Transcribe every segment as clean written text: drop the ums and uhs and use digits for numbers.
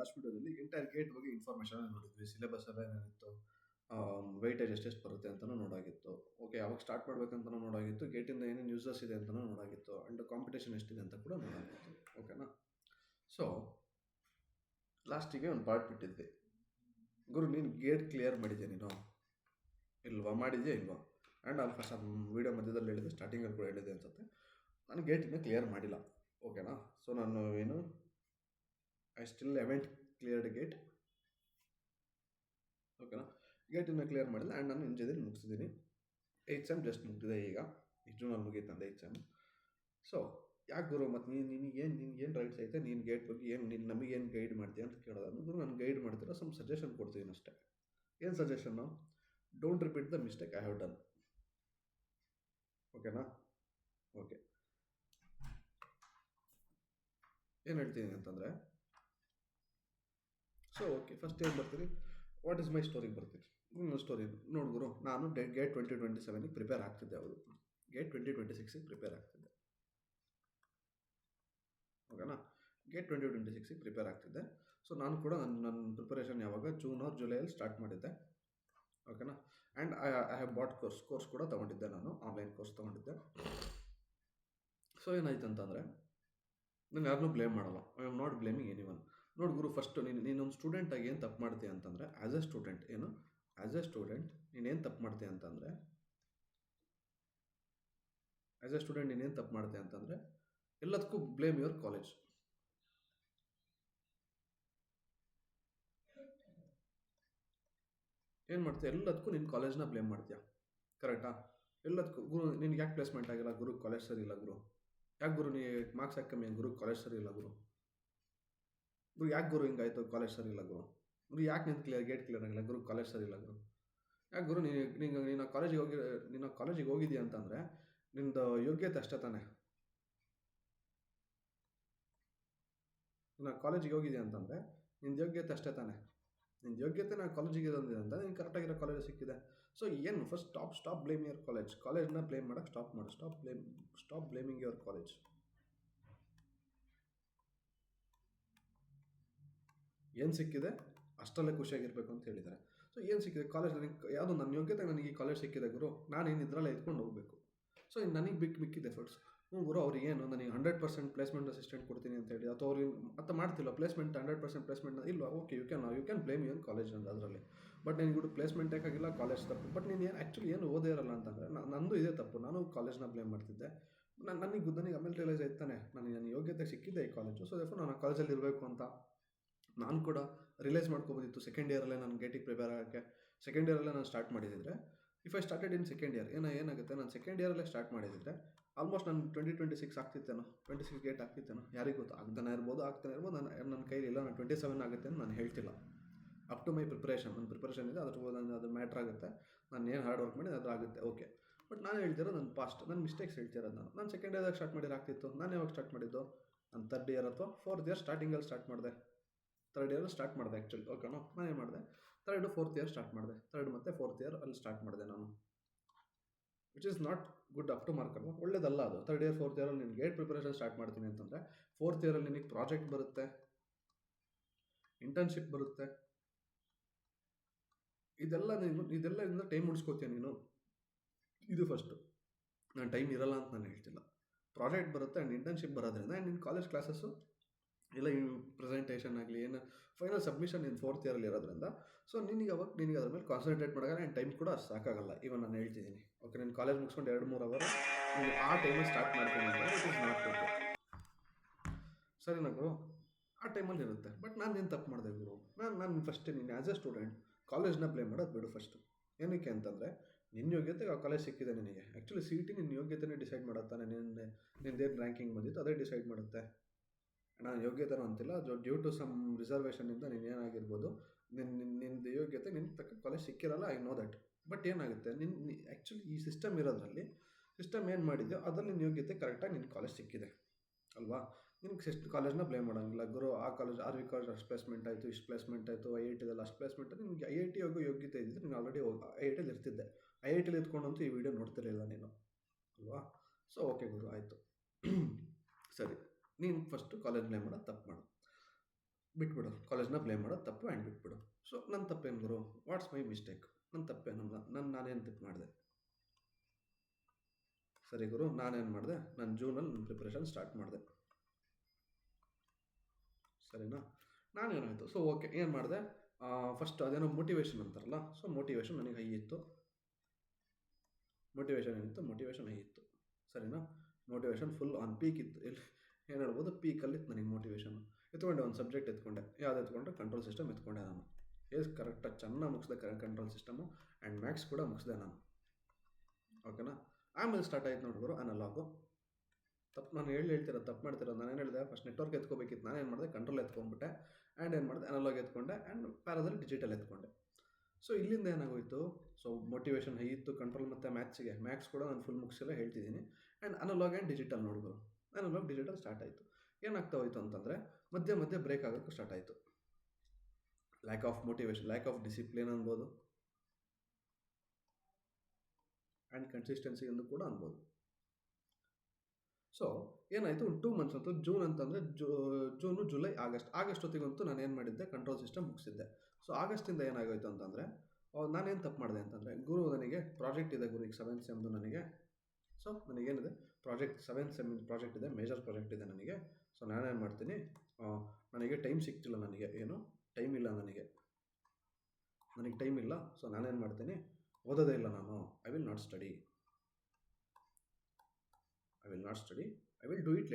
Last ವಿಡಿಯೋದಲ್ಲಿ entire gate ಬಗ್ಗೆ information ನೋಡಿದ್ವಿ. ಸಿಲೆಬಸ್ ಎಲ್ಲ ಏನೇನಿತ್ತು, ವೆಯ್ಟೇಜ್ ಎಷ್ಟೆಷ್ಟು ಬರುತ್ತೆ ಅಂತಲೂ ನೋಡಾಗಿತ್ತು. ಓಕೆ, ಅವಾಗ ಸ್ಟಾರ್ಟ್ ಮಾಡ್ಬೇಕಂತಲೂ ನೋಡಾಗಿತ್ತು. ಗೇಟಿಂದ ಏನೇನು ಯೂಸಸ್ ಇದೆ ಅಂತಲೂ ನೋಡಾಗಿತ್ತು. ಆ್ಯಂಡ್ ಕಾಂಪಿಟೇಷನ್ ಎಷ್ಟಿದೆ ಅಂತ ಕೂಡ ನೋಡಾಗಿತ್ತು. ಓಕೆನಾ? ಸೊ ಲಾಸ್ಟಿಗೆ ಒಂದು ಪಾರ್ಟ್ ಬಿಟ್ಟಿದ್ದೆ. ಗುರು, ನೀನು ಗೇಟ್ ಕ್ಲಿಯರ್ ಮಾಡಿದ್ಯಾ ನೀನು ಇಲ್ವಾ? ಮಾಡಿದ್ಯಾ ಇಲ್ವಾ? ಆ್ಯಂಡ್ ಅಲ್ಲಿ ಫಸ್ಟ್ ವೀಡಿಯೋ ಮಧ್ಯದಲ್ಲಿ ಹೇಳಿದೆ, ಸ್ಟಾರ್ಟಿಂಗಲ್ಲಿ ಕೂಡ ಹೇಳಿದೆ ಅನ್ಸುತ್ತೆ. ನಾನು ಗೇಟ್ ಇನ್ನೂ ಕ್ಲಿಯರ್ ಮಾಡಿಲ್ಲ. ಓಕೆನಾ? ಸೊ ನಾನು ಐ ಸ್ಟಿಲ್ ಹೆವೆಂಟ್ ಕ್ಲಿಯರ್ಡ್ ಗೇಟ್. ಓಕೆನಾ? ಗೇಟ್ ಇನ್ನೂ ಕ್ಲಿಯರ್ ಮಾಡಿಲ್ಲ. ಆ್ಯಂಡ್ ನಾನು ಇಂಜಿನಿಯರಿಂಗ್ ಮುಗಿಸಿದ್ದೀನಿ. 8th ಸೆಮ್ ಜಸ್ಟ್ ಮುಗಿದಿದೆ. ಈಗ ಜೂನಲ್ಲಿ ಮುಗೀತು ನಂದು 8th ಸೆಮ್. ಸೊ ಯಾಕೆ ಗುರು, ಮತ್ತು ನಿನ್ಗೇನು ರೈಟ್ಸ್ ಐತೆ? ನೀನು ಗೇಟ್ ಬಗ್ಗೆ ನೀನು ನಮಗೇನು ಗೈಡ್ ಮಾಡ್ತೀಯ ಅಂತ ಕೇಳೋದು. ಗುರು, ನಾನು ಗೈಡ್ ಮಾಡ್ತೀರ ಸಮ್ ಸಜೆಷನ್ ಕೊಡ್ತೀನಿ ಅಷ್ಟೇ. ಏನು suggestion? Don't repeat the mistake I have done. ಓಕೆನಾ? ಓಕೆ, ಏನು ಹೇಳ್ತೀನಿ ಅಂತಂದರೆ, ಸೊ ಓಕೆ, ಫಸ್ಟ್ ಏನು ಬರ್ತೀರಿ, ವಾಟ್ ಇಸ್ ಮೈ ಸ್ಟೋರಿಗೆ ಬರ್ತೀರಿ. ನಿಮ್ಮ ಸ್ಟೋರಿ ನೋಡಿ ಗುರು, ನಾನು ಗೇಟ್ 2027ಗೆ ಪ್ರಿಪೇರ್ ಆಗ್ತಿದ್ದೆ. ಹೌದು, ಗೇಟ್ 2026ಗೆ ಪ್ರಿಪೇರ್ ಆಗ್ತಿದ್ದೆ. ಓಕೆನಾ? ಗೇಟ್ 2026ಗೆ ಪ್ರಿಪೇರ್ ಆಗ್ತಿದ್ದೆ. ಸೊ ನಾನು ಕೂಡ ನನ್ನ ಪ್ರಿಪರೇಷನ್ ಯಾವಾಗ ಜೂನ್ ಆರ್ ಜುಲೈಯಲ್ಲಿ ಸ್ಟಾರ್ಟ್ ಮಾಡಿದ್ದೆ. ಓಕೆನಾ? And I have bought course ಕೂಡ ತೊಗೊಂಡಿದ್ದೆ. ನಾನು ಆನ್ಲೈನ್ ಕೋರ್ಸ್ ತೊಗೊಂಡಿದ್ದೆ. ಸೊ ಏನಾಯ್ತು ಅಂತಂದರೆ, ನಾನು ಯಾರನ್ನೂ ಬ್ಲೇಮ್ ಮಾಡಲ್ಲ. I am not blaming anyone. ನೋಡಿ ಗುರು, ಫಸ್ಟು ನೀನೊಂದು ಸ್ಟೂಡೆಂಟಾಗಿ ಏನು ತಪ್ಪು ಮಾಡ್ತೀಯ ಅಂತಂದರೆ, ಆ್ಯಸ್ ಎ ಸ್ಟೂಡೆಂಟ್ ನೀನೇನು ತಪ್ಪು ಮಾಡ್ತೀಯ ಅಂತಂದರೆ, ನೀನೇನು ತಪ್ಪು ಮಾಡ್ತೀಯ ಅಂತಂದರೆ, ಎಲ್ಲದಕ್ಕೂ ಬ್ಲೇಮ್ ಯುವರ್ ಕಾಲೇಜ್. ಏನು ಮಾಡ್ತೀಯ? ಎಲ್ಲದಕ್ಕೂ ನಿನ್ನ ಕಾಲೇಜ್ನ ಬ್ಲೇಮ್ ಮಾಡ್ತೀಯ. ಕರೆಕ್ಟಾ? ಎಲ್ಲದಕ್ಕೂ ಗುರು, ನಿನ್ಗೆ ಯಾಕೆ ಪ್ಲೇಸ್ಮೆಂಟ್ ಆಗಿಲ್ಲ? ಗುರು, ಕಾಲೇಜ್ ಸರಿ ಇಲ್ಲ. ಗುರು, ಯಾಕೆ ಗುರು ನೀ ಮಾರ್ಕ್ಸ್ ಯಾಕೆ ಕಮ್ಮಿ? ಗುರು, ಕಾಲೇಜ್ ಸರಿ ಇಲ್ಲ. ಗುರು, ಯಾಕೆ ಗುರು ಹಿಂಗಾಯ್ತು? ಕಾಲೇಜ್ ಸರಿ ಇಲ್ಲ. ಗುರು, ಯಾಕೆ ನಿನ್ನ ಗೇಟ್ ಕ್ಲಿಯರ್ ಆಗಿಲ್ಲ? ಗುರು, ಕಾಲೇಜ್ ಸರಿ ಇಲ್ಲ. ಗುರು, ಯಾಕೆ ಗುರು? ನೀನು ಕಾಲೇಜಿಗೆ ಹೋಗಿದ್ದೀಯ ಅಂತಂದರೆ ನಿನ್ನದು ಯೋಗ್ಯತೆ ಅಷ್ಟೇ ತಾನೆ. ನಾನು ಕಾಲೇಜಿಗೆ ಹೋಗಿದ್ದೀಯ ಅಂತಂದರೆ ನಿನ್ನ ಯೋಗ್ಯತೆ ಅಷ್ಟೇ ತಾನೆ. ನಿನ್ನ ಯೋಗ್ಯತೆ ನಾನು ಕಾಲೇಜಿಗೆ ಇರೋದಿದೆ ಅಂತ ನೀನು ಕರೆಕ್ಟಾಗಿರೋ ಕಾಲೇಜ್ ಸಿಕ್ಕಿದೆ. ಸೊ ಏನು, first stop blame your college. ಕಾಲೇಜ್ನ ಬ್ಲೇಮ್ ಮಾಡೋಕ್ಕೆ ಸ್ಟಾಪ್ ಮಾಡು. Stop blaming your college. ಏನು ಸಿಕ್ಕಿದೆ ಅಷ್ಟಲ್ಲೇ ಖುಷಿಯಾಗಿರಬೇಕು ಅಂತ ಹೇಳಿದ್ದಾರೆ. ಸೊ ಏನು ಸಿಕ್ಕಿದೆ? ಕಾಲೇಜ್ ನನಗೆ ಯಾವುದೋ ನನ್ನ ಯೋಗ್ಯತೆ, ನನಗೆ ಈ ಕಾಲೇಜ್ ಸಿಕ್ಕಿದೆ ಗುರು, ನಾನೇನು ಇದರಲ್ಲೇ ಎತ್ಕೊಂಡು ಹೋಗಬೇಕು. ಸೊ ನನಗೆ ಮಿಕ್ಕಿದೆ ಎಫರ್ಟ್ಸ್. ಗುರು, ಅವ್ರಿಗೆ ಏನು ನನಗೆ 100% ಪ್ಲೇಸ್ಮೆಂಟ್ ಅಸಿಸ್ಟೆಂಟ್ ಕೊಡ್ತೀನಿ ಅಂತ ಹೇಳಿ, ಅಥವಾ ಅವ್ರಿಗೆ ಮತ್ತೆ ಮಾಡ್ತಿಲ್ಲ ಪ್ಲೇಸ್ಮೆಂಟ್, 100% ಪ್ಲೇಸ್ಮೆಂಟ್ ಇಲ್ಲ. Okay, you can blame your college ಅಂತ ಅದರಲ್ಲಿ. ಬಟ್ ನಿನಗೆ ಪ್ಲೇಸ್ಮೆಂಟ್ ಯಾಕಾಗಿಲ್ಲ? ಕಾಲೇಜ್ ತಪ್ಪು. ಬಟ್ ನೀನು ಆ್ಯಕ್ಚುಲಿ ಏನು ಓದೇ ಇರಲ್ಲ ಅಂತಂದರೆ ನಂದು ಇದೇ ತಪ್ಪು. ನಾನು ಕಾಲೇಜ್ನ ಬ್ಲೇಮ್ ಮಾಡ್ತಿದ್ದೆ. ನನಗೆ ಆಮೇಲೆ ರಿಯಲೈಸ್ ಆಯ್ತಾನೆ, ನನ್ನ ಯೋಗ್ಯತೆ ಸಿಕ್ಕಿದೆ ಈ ಕಾಲೇಜು. ಸೊ ದೇಫೋರ್ ನಾನು ಕಾಲೇಜಲ್ಲಿ ಇರಬೇಕು ಅಂತ ನಾನು ಕೂಡ ರಿಯಲೈಸ್ ಮಾಡ್ಕೋಬೋದಿತ್ತು. ಸೆಕೆಂಡ್ ಇಯರಲ್ಲೇ ನಾನು ಗೇಟಿಗೆ ಪ್ರಿಪೇರ್ ಆಗೋಕ್ಕೆ ಸೆಕೆಂಡ್ ಇಯರಲ್ಲೇ ನಾನು ಸ್ಟಾರ್ಟ್ ಮಾಡಿದ್ದಿದ್ರೆ, if I started in second year, ಏನಾಗುತ್ತೆ, ನಾನು ಸೆಕೆಂಡ್ ಇಯರಲ್ಲೇ ಸ್ಟಾರ್ಟ್ ಮಾಡಿದ್ದಿದ್ರೆ ಆಲ್ಮೋಸ್ಟ್ ನಾನು 2026 ಆಗ್ತಿತ್ತೇನೋ, 26 ಗೇಟ್ ಆಗ್ತಿತ್ತೇನೋ, ಯಾರಿಗೆ ಗೊತ್ತು? ಆಗ್ತಾನೆ ಇರ್ಬೋದು. ನನ್ನ ಕೈಲಿ ಇಲ್ಲ. ನಾನು 27 ಆಗುತ್ತೆ ಅಂತ ನಾನು ಹೇಳ್ತಿಲ್ಲ. Up to my preparation. ನನ್ನ ಪ್ರಿಪ್ರೇಷನ್ ಇದೆ, ಅದು ಮ್ಯಾಟ್ರ್ ಆಗುತ್ತೆ. ನಾನು ಏನು ಹಾರ್ಡ್ ವರ್ಕ್ ಮಾಡಿ ಅದು ಆಗುತ್ತೆ. ಓಕೆ, ಬಟ್ ನಾನು ಹೇಳ್ತಿರೋದು ನನ್ನ ಪಾಸ್ಟ್, ನನ್ನ ಮಿಸ್ಟೇಕ್ಸ್ ಹೇಳ್ತಿರೋದು. ನಾನು ಸೆಕೆಂಡ್ ಇಯರ್ದಾಗ ಸ್ಟಾರ್ಟ್ ಮಾಡಿದ್ರೆ ಆಗ್ತಿತ್ತು. ನಾನು ಯಾವಾಗ ಸ್ಟಾರ್ಟ್ ಮಾಡಿದ್ದು? ನಾನು 3rd ಇಯರ್ ಅಥವಾ 4th ಇಯರ್ ಸ್ಟಾರ್ಟಿಂಗಲ್ಲಿ ಸ್ಟಾರ್ಟ್ ಮಾಡಿದೆ. 3rd ಇಯರ್ ಸ್ಟಾರ್ಟ್ ಮಾಡಿದೆ ಆ್ಯಕ್ಚುಲಿ. ಓಕೆನಾ? ನಾನು ಏನು ಮಾಡಿದೆ, 3rd 4th ಇಯರ್ ಸ್ಟಾರ್ಟ್ ಮಾಡಿದೆ. 3rd ಮತ್ತು 4th ಇಯರ್ ಅಲ್ಲಿ ಸ್ಟಾರ್ಟ್ ಮಾಡಿದೆ ನಾನು, which is not good up to mark ಅಲ್ವಾ? ಒಳ್ಳೇದಲ್ಲ ಅದು. 3rd ಇಯರ್ 4th ಇಯರಲ್ಲಿ ನೀನು ಗೇಟ್ ಪ್ರಿಪರೇಷನ್ ಸ್ಟಾರ್ಟ್ ಮಾಡ್ತೀನಿ ಅಂತಂದರೆ 4th ಇಯರಲ್ಲಿ ನಿನಗೆ ಪ್ರಾಜೆಕ್ಟ್ ಬರುತ್ತೆ, ಇಂಟರ್ನ್ಶಿಪ್ ಬರುತ್ತೆ. ಇದೆಲ್ಲ ಟೈಮ್ ಉಳಿಸ್ಕೋತೀಯ ನೀನು. ಇದು ಫಸ್ಟು. ನಾನು ಟೈಮ್ ಇರಲ್ಲ ಅಂತ ನಾನು ಹೇಳ್ತಿಲ್ಲ. ಪ್ರಾಜೆಕ್ಟ್ ಬರುತ್ತೆ ಆ್ಯಂಡ್ ಇಂಟರ್ನ್ಶಿಪ್ ಬರೋದ್ರಿಂದ ನಿನ್ನ ಕಾಲೇಜ್ ಕ್ಲಾಸಸ್ಸು ಇಲ್ಲ, ಈ ಪ್ರೆಸೆಂಟೇಷನ್ ಆಗಲಿ, ಏನು ಫೈನಲ್ ಸಬ್ಮಿಷನ್ ಇನ್ 4th ಇಯರಲ್ಲಿ ಇರೋದ್ರಿಂದ, ಸೊ ನಿನಗೆ ಅದ್ರ ಮೇಲೆ ಕಾನ್ಸಂಟ್ರೇಟ್ ಮಾಡೋಕೆ ಆ್ಯಂಡ್ ಟೈಮ್ ಕೂಡ ಸಾಕಾಗಲ್ಲ. ಇವನ್ ನಾನು ಹೇಳ್ತಿದ್ದೀನಿ. ಓಕೆ, ನೀನು ಕಾಲೇಜ್ ಮುಗಿಸ್ಕೊಂಡು 2-3 ಅವರ್ ನೀನು ಆ ಟೈಮಲ್ಲಿ ಸ್ಟಾರ್ಟ್ ಮಾಡ್ತೀನಿ ಅಂದರೆ ಇಟ್ ಇಸ್ ನಾಟ್ ಓಕೆ. ಸರಿನಾ ಗುರು? ಆ ಟೈಮಲ್ಲಿ ಇರುತ್ತೆ. ಬಟ್ ನಾನು ಏನು ತಪ್ಪು ಮಾಡಿದೆ ಗುರು? ನಾನು ಫಸ್ಟ್ ನೀನು ಆ್ಯಸ್ ಎ ಸ್ಟೂಡೆಂಟ್ ಕಾಲೇಜ್ನ ಬ್ಲೇಮ್ ಮಾಡೋದು ಬಿಡು ಫಸ್ಟು. ಏನಕ್ಕೆ ಅಂತಂದರೆ ನಿನ್ನ ಯೋಗ್ಯತೆಗೆ ಆ ಕಾಲೇಜ್ ಸಿಕ್ಕಿದೆ ನಿನಗೆ. ಆ್ಯಕ್ಚುಲಿ ಸಿ ಇ ಟಿ ನಿನ್ನ ಯೋಗ್ಯತೆನೇ ಡಿಸೈಡ್ ಮಾಡುತ್ತಾನೆ. ನಿಂದೇನು ರ್ಯಾಂಕಿಂಗ್ ಬಂದಿತ್ತು ಅದೇ ಡಿಸೈಡ್ ಮಾಡುತ್ತೆ. ನಾನು ಯೋಗ್ಯತೆನೂ ಅಂತಿಲ್ಲ, ಡ್ಯೂ ಟು ಸಮ್ ರಿಸರ್ವೇಷನಿಂದ ನೀನು ಏನಾಗಿರ್ಬೋದು, ನಿನ್ನ ಯೋಗ್ಯತೆ ನಿನ್ನ ತಕ್ಕ ಕಾಲೇಜ್ ಸಿಕ್ಕಿರಲ್ಲ. I know that. ಬಟ್ ಏನಾಗುತ್ತೆ, ಆ್ಯಕ್ಚುಲಿ ಈ ಸಿಸ್ಟಮ್ ಇರೋದ್ರಲ್ಲಿ, ಸಿಸ್ಟಮ್ ಏನು ಮಾಡಿದೆಯೋ ಅದರಲ್ಲಿ ನಿನ್ನ ಯೋಗ್ಯತೆ ಕರೆಕ್ಟಾಗಿ ನಿನ್ನ ಕಾಲೇಜ್ ಸಿಕ್ಕಿದೆ ಅಲ್ವಾ? ನಿನಗೆ ಕಾಲೇಜ್ನ ಬ್ಲೇಮ್ ಮಾಡೋಂಗಿಲ್ಲ. ಗುರು, ಆ ಕಾಲೇಜ್ ಆರ್ ವಿ ಕಾಲೇಜ್ ಅಷ್ಟು ಪ್ಲೇಸ್ಮೆಂಟ್ ಆಯಿತು, ಇಷ್ಟು ಪ್ಲೇಸ್ಮೆಂಟ್ ಆಯಿತು, IITದಲ್ಲಿ ಅಷ್ಟು ಪ್ಲೇಸ್ಮೆಂಟ್ ಆಯಿತು. ನಿಮಗೆ IIT ಯೋಗ್ಯತೆ ಇದ್ದಿದ್ರೆ ನೀನು ಆಲ್ರೆಡಿ IITಲಿ ಇರ್ತಿದ್ದೆ. IITಲಿ ಇದ್ಕೊಂಡಂತೂ ಈ ವಿಡಿಯೋ ನೋಡ್ತಿರಲಿಲ್ಲ ನೀನು ಅಲ್ವಾ? ಸೊ ಓಕೆ ಗುರು, ಆಯಿತು. ಸರಿ, ನೀನು ಫಸ್ಟು ಕಾಲೇಜ್ ಬ್ಲೇಮ್ ಮಾಡೋದು ತಪ್ಪು ಮಾಡು. ಬಿಟ್ಬಿಡು, ಕಾಲೇಜ್ನ ಬ್ಲೇಮ್ ಮಾಡೋದು ತಪ್ಪು ಆ್ಯಂಡ್ ಬಿಟ್ಬಿಡು. ಸೊ ನನ್ನ ತಪ್ಪೇನು ಗುರು, ವಾಟ್ಸ್ ಮೈ ಮಿಸ್ಟೇಕ್, ನನ್ನ ತಪ್ಪೇನಲ್ಲ, ನಾನೇನು ತಪ್ಪು ಮಾಡಿದೆ? ಸರಿ ಗುರು, ನಾನೇನು ಮಾಡಿದೆ, ನಾನು ಜೂನಲ್ಲಿ ನನ್ನ ಪ್ರಿಪ್ರೇಷನ್ ಸ್ಟಾರ್ಟ್ ಮಾಡಿದೆ, ಸರಿನಾ? ನಾನೇನಾಯಿತು, ಸೊ ಓಕೆ ಏನು ಮಾಡಿದೆ, ಫಸ್ಟ್ ಅದೇನೋ ಮೋಟಿವೇಶನ್ ಅಂತಾರಲ್ಲ, ಸೊ ಮೋಟಿವೇಶನ್ ನನಗೆ ಹೈ ಇತ್ತು. ಮೋಟಿವೇಶನ್ ಹೈ ಇತ್ತು, ಸರಿನಾ? ಮೋಟಿವೇಶನ್ ಫುಲ್ ಆನ್ ಪೀಕ್ ಇತ್ತು. ಎಲ್ಲಿ ಏನು ಹೇಳ್ಬೋದು, ಪೀಕಲ್ಲಿತ್ತು ನನಗೆ ಮೋಟಿವೇಶನ್. ಎತ್ಕೊಂಡೆ ಒಂದು ಸಬ್ಜೆಕ್ಟ್ ಎತ್ಕೊಂಡೆ, ಯಾವ್ದು ಎತ್ಕೊಂಡೆ, ಕಂಟ್ರೋಲ್ ಸಿಸ್ಟಮ್ ಎತ್ಕೊಂಡೆ ನಾನು. ಕರೆಕ್ಟಾಗಿ ಚೆನ್ನಾಗಿ ಮುಗಿಸಿದೆ ಕಂಟ್ರೋಲ್ ಸಿಸ್ಟಮು, ಆ್ಯಂಡ್ ಮ್ಯಾಕ್ಸ್ ಕೂಡ ಮುಗಿಸಿದೆ ನಾನು, ಓಕೆನಾ? ಆಮೇಲೆ ಸ್ಟಾರ್ಟ್ ಆಯ್ತು ನೋಡಿದ್ರು ಅನಲಾಗು. ತಪ್ಪು ನಾನು ಹೇಳ್ತಿರೋದು, ತಪ್ಪು ಮಾಡ್ತಿರೋದು. ನಾನೇನು ಹೇಳಿದೆ, ಫಸ್ಟ್ ನೆಟ್ವರ್ಕ್ ಎತ್ಕೋಬೇಕಿತ್ತು, ನಾನೇನು ಮಾಡಿದೆ, ಕಂಟ್ರೋಲ್ ಎತ್ಕೊಂಡ್ಬಿಟ್ಟೆ, ಆ್ಯಂಡ್ ಏನು ಮಾಡಿದೆ, ಅನಲಾಗ್ ಎತ್ಕೊಂಡೆ, ಆ್ಯಂಡ್ ಪ್ಯಾರದಲ್ಲಿ ಡಿಜಿಟಲ್ ಎತ್ಕೊಂಡೆ. ಸೊ ಇಲ್ಲಿಂದ ಏನಾಗೋಯಿತು, ಸೊ ಮೋಟಿವೇಶನ್ ಹೈ ಇತ್ತು ಕಂಟ್ರೋಲ್ ಮತ್ತು ಮ್ಯಾಕ್ಸ್ ಕೂಡ ನಾನು ಫುಲ್ ಮುಗಿಸಿಲ್ಲ ಹೇಳ್ತಿದ್ದೀನಿ. ಆ್ಯಂಡ್ ಅನಲಾಗ್ ಆ್ಯಂಡ್ ಡಿಜಿಟಲ್ ನೋಡಿದ್ರು, ಅನಲಾಗ್ ಡಿಜಿಟಲ್ ಸ್ಟಾರ್ಟ್ ಆಯಿತು. ಏನಾಗ್ತಾ ಹೋಯಿತು ಅಂತಂದರೆ ಮಧ್ಯೆ ಬ್ರೇಕ್ ಆಗೋಕ್ಕೂ ಸ್ಟಾರ್ಟ್ ಆಯಿತು. Lack of motivation, lack of discipline ಅನ್ಬೋದು, ಆ್ಯಂಡ್ ಕನ್ಸಿಸ್ಟೆನ್ಸಿ ಎಂದು ಕೂಡ ಅನ್ಬೋದು. ಸೊ ಏನಾಯಿತು, ಒಂದು 2 ಮಂತ್ಸ್ ಅಂತೂ, ಜೂನ್ ಅಂತಂದರೆ ಜೂನು, ಜುಲೈ, ಆಗಸ್ಟ್ ಹೊತ್ತಿಗಂತೂ ನಾನು ಏನು ಮಾಡಿದ್ದೆ, ಕಂಟ್ರೋಲ್ ಸಿಸ್ಟಮ್ ಮುಗಿಸಿದ್ದೆ. ಸೊ ಆಗಸ್ಟಿಂದ ಏನಾಗೋಯ್ತು ಅಂತಂದರೆ, ನಾನೇನು ತಪ್ಪು ಮಾಡಿದೆ ಅಂತಂದರೆ, ಗುರು ನನಗೆ ಪ್ರಾಜೆಕ್ಟ್ ಇದೆ ಗುರು, ಈಗ 7th ಸೆಮ್ದು ನನಗೆ. ಸೊ ನನಗೇನಿದೆ, 7th ಸೆಮ್ ಪ್ರಾಜೆಕ್ಟ್ ಇದೆ, ಮೇಜರ್ ಪ್ರಾಜೆಕ್ಟ್ ಇದೆ ನನಗೆ. ಸೊ ನಾನೇನು ಮಾಡ್ತೀನಿ, ನನಗೆ ಟೈಮ್ ಸಿಗ್ತಿಲ್ಲ, ಟೈಮ್ ಇಲ್ಲ ನನಗೆ ಟೈಮ್ ಇಲ್ಲ. ಸೊ ನಾನೇನು ಮಾಡ್ತೀನಿ, ಓದೋದೇ ಇಲ್ಲ ನಾನು. I will not study, I will do it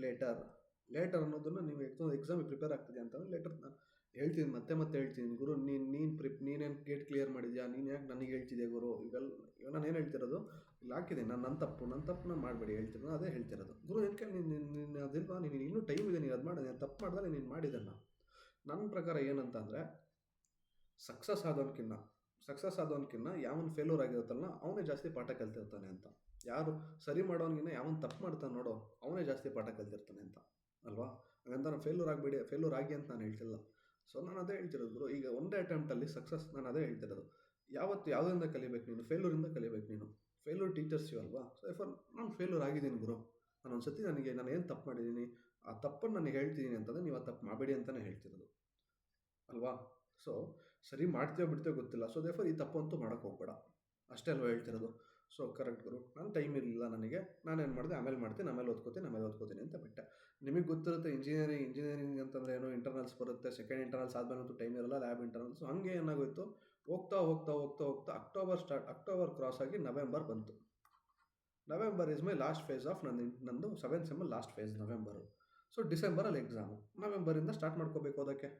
later. Later ಅನ್ನೋದನ್ನು ನೀವು ಎಕ್ಸಾಮಿಗೆ ಪ್ರಿಪೇರ್ ಆಗ್ತಿದೆ ಅಂತಂದರೆ ಲೇಟರ್ ನಾನು ಹೇಳ್ತೀನಿ, ಮತ್ತೆ ಹೇಳ್ತೀನಿ, ಗುರು ನೀನೇನು ಗೇಟ್ ಕ್ಲಿಯರ್ ಮಾಡಿದ್ಯಾ, ನೀನು ಯಾಕೆ ನನಗೆ ಹೇಳ್ತಿದ್ದೆ ಗುರು, ಇವಾಗ ನಾನು ಏನು ಹೇಳ್ತಿರೋದು, ಇಲ್ಲಿ ಹಾಕಿದ್ದೀನಿ, ನನ್ನ ತಪ್ಪನ್ನ ಮಾಡಬೇಡಿ ಹೇಳ್ತಿರೋದು, ಅದೇ ಹೇಳ್ತಿರೋದು. ಗುರು ಏನಕ್ಕೆ ನೀನು ಅದಿಲ್ವಾ, ನೀನು ಇನ್ನೂ ಟೈಮ್ ಇದೆ, ನೀನು ಅದು ಮಾಡಿದೆ, ತಪ್ಪು ಮಾಡಿದ್ರೆ ನೀನು ಮಾಡಿದ್ದನ್ನು. ನನ್ನ ಪ್ರಕಾರ ಏನಂತಂದರೆ, ಸಕ್ಸಸ್ ಆದವನ್ಕಿನ್ನ ಯಾವನು ಫೇಲ್ಯೂರ್ ಆಗಿರುತ್ತಲ್ಲ ಅವನೇ ಜಾಸ್ತಿ ಪಾಠ ಕಲ್ತಿರ್ತಾನೆ ಅಂತ. ಯಾರು ಸರಿ ಮಾಡೋನಿಗಿನ್ನ ಯಾವನು ತಪ್ಪು ಮಾಡ್ತಾನೆ ನೋಡೋ ಅವನೇ ಜಾಸ್ತಿ ಪಾಠ ಕಲ್ತಿರ್ತಾನೆ ಅಂತ, ಅಲ್ವಾ? ಹಾಗಂತ ನಾನು ಫೇಲ್ಯೂರ್ ಆಗಿ ಅಂತ ನಾನು ಹೇಳ್ತಿಲ್ಲ. ಸೊ ನಾನು ಅದೇ ಹೇಳ್ತಿರೋದು ಗುರು, ಈಗ ಒಂದೇ ಅಟೆಂಪ್ಟಲ್ಲಿ ಸಕ್ಸಸ್, ನಾನು ಅದೇ ಹೇಳ್ತಿರೋದು. ಯಾವುದರಿಂದ ಕಲಿಬೇಕು ನೀನು, ಫೇಲ್ಯೂರಿಂದ ಕಲಿಬೇಕು ನೀನು. ಫೇಲ್ಯೂರ್ ಟೀಚರ್ಸ್ ಯು ಅಲ್ವಾ? ಸೊ ನಾನು ಫೇಲ್ಯೂರ್ ಆಗಿದ್ದೀನಿ ಗುರು, ನಾನು ಒಂದು ಸತಿ ನಾನು ಏನು ತಪ್ಪು ಮಾಡಿದ್ದೀನಿ, ಆ ತಪ್ಪನ್ನು ನನಗೆ ಹೇಳ್ತಿದ್ದೀನಿ ಅಂತಂದರೆ ನೀವು ಆ ತಪ್ಪು ಮಾಡಬೇಡಿ ಅಂತಲೇ ಹೇಳ್ತಿರೋದು, ಅಲ್ವಾ? ಸೊ ಸರಿ ಮಾಡ್ತೀವೋ ಬಿಡ್ತೀವೋ ಗೊತ್ತಿಲ್ಲ, ಸೊ ದೇಫರ್ ಈ ತಪ್ಪು ಅಂತೂ ಮಾಡೋಕ್ಕೆ ಹೋಗ್ಬೇಡ, ಅಷ್ಟೇ ಅಲ್ವಾ ಹೇಳ್ತಿರೋದು. ಸೊ ಕರೆಕ್ಟ್ ಗುರು, ನಾನು ಟೈಮ್ ಇರಲಿಲ್ಲ ನನಗೆ, ನಾನೇನು ಮಾಡಿದೆ, ಆಮೇಲೆ ಓದ್ಕೋತೀನಿ ಅಂತ ಬಿಟ್ಟೆ. ನಿಮಗೆ ಗೊತ್ತಿರುತ್ತೆ ಇಂಜಿನಿಯರಿಂಗ್ ಅಂತಂದರೆ ಏನೋ ಇಂಟರ್ನಲ್ಸ್ ಬರುತ್ತೆ, ಸೆಕೆಂಡ್ ಇಂಟರ್ನಲ್ಸ್ ಆದಮೇಲೆ ಅಂತೂ ಟೈಮ್ ಇರಲ್ಲ, ಲ್ಯಾಬ್ ಇಂಟರ್ನಲ್ಸ್. ಹಾಗೆ ಏನಾಗೋಯಿತು, ಹೋಗ್ತಾ ಅಕ್ಟೋಬರ್ ಕ್ರಾಸ್ ಆಗಿ ನವೆಂಬರ್ ಬಂತು. November is my last phase of ನಂದು 7th sem last phase November. So ಡಿಸೆಂಬರಲ್ಲಿ ಎಕ್ಸಾಮು, ನವೆಂಬರಿಂದ ಸ್ಟಾರ್ಟ್ ಮಾಡ್ಕೋಬೇಕು ಓದೋಕ್ಕೆ.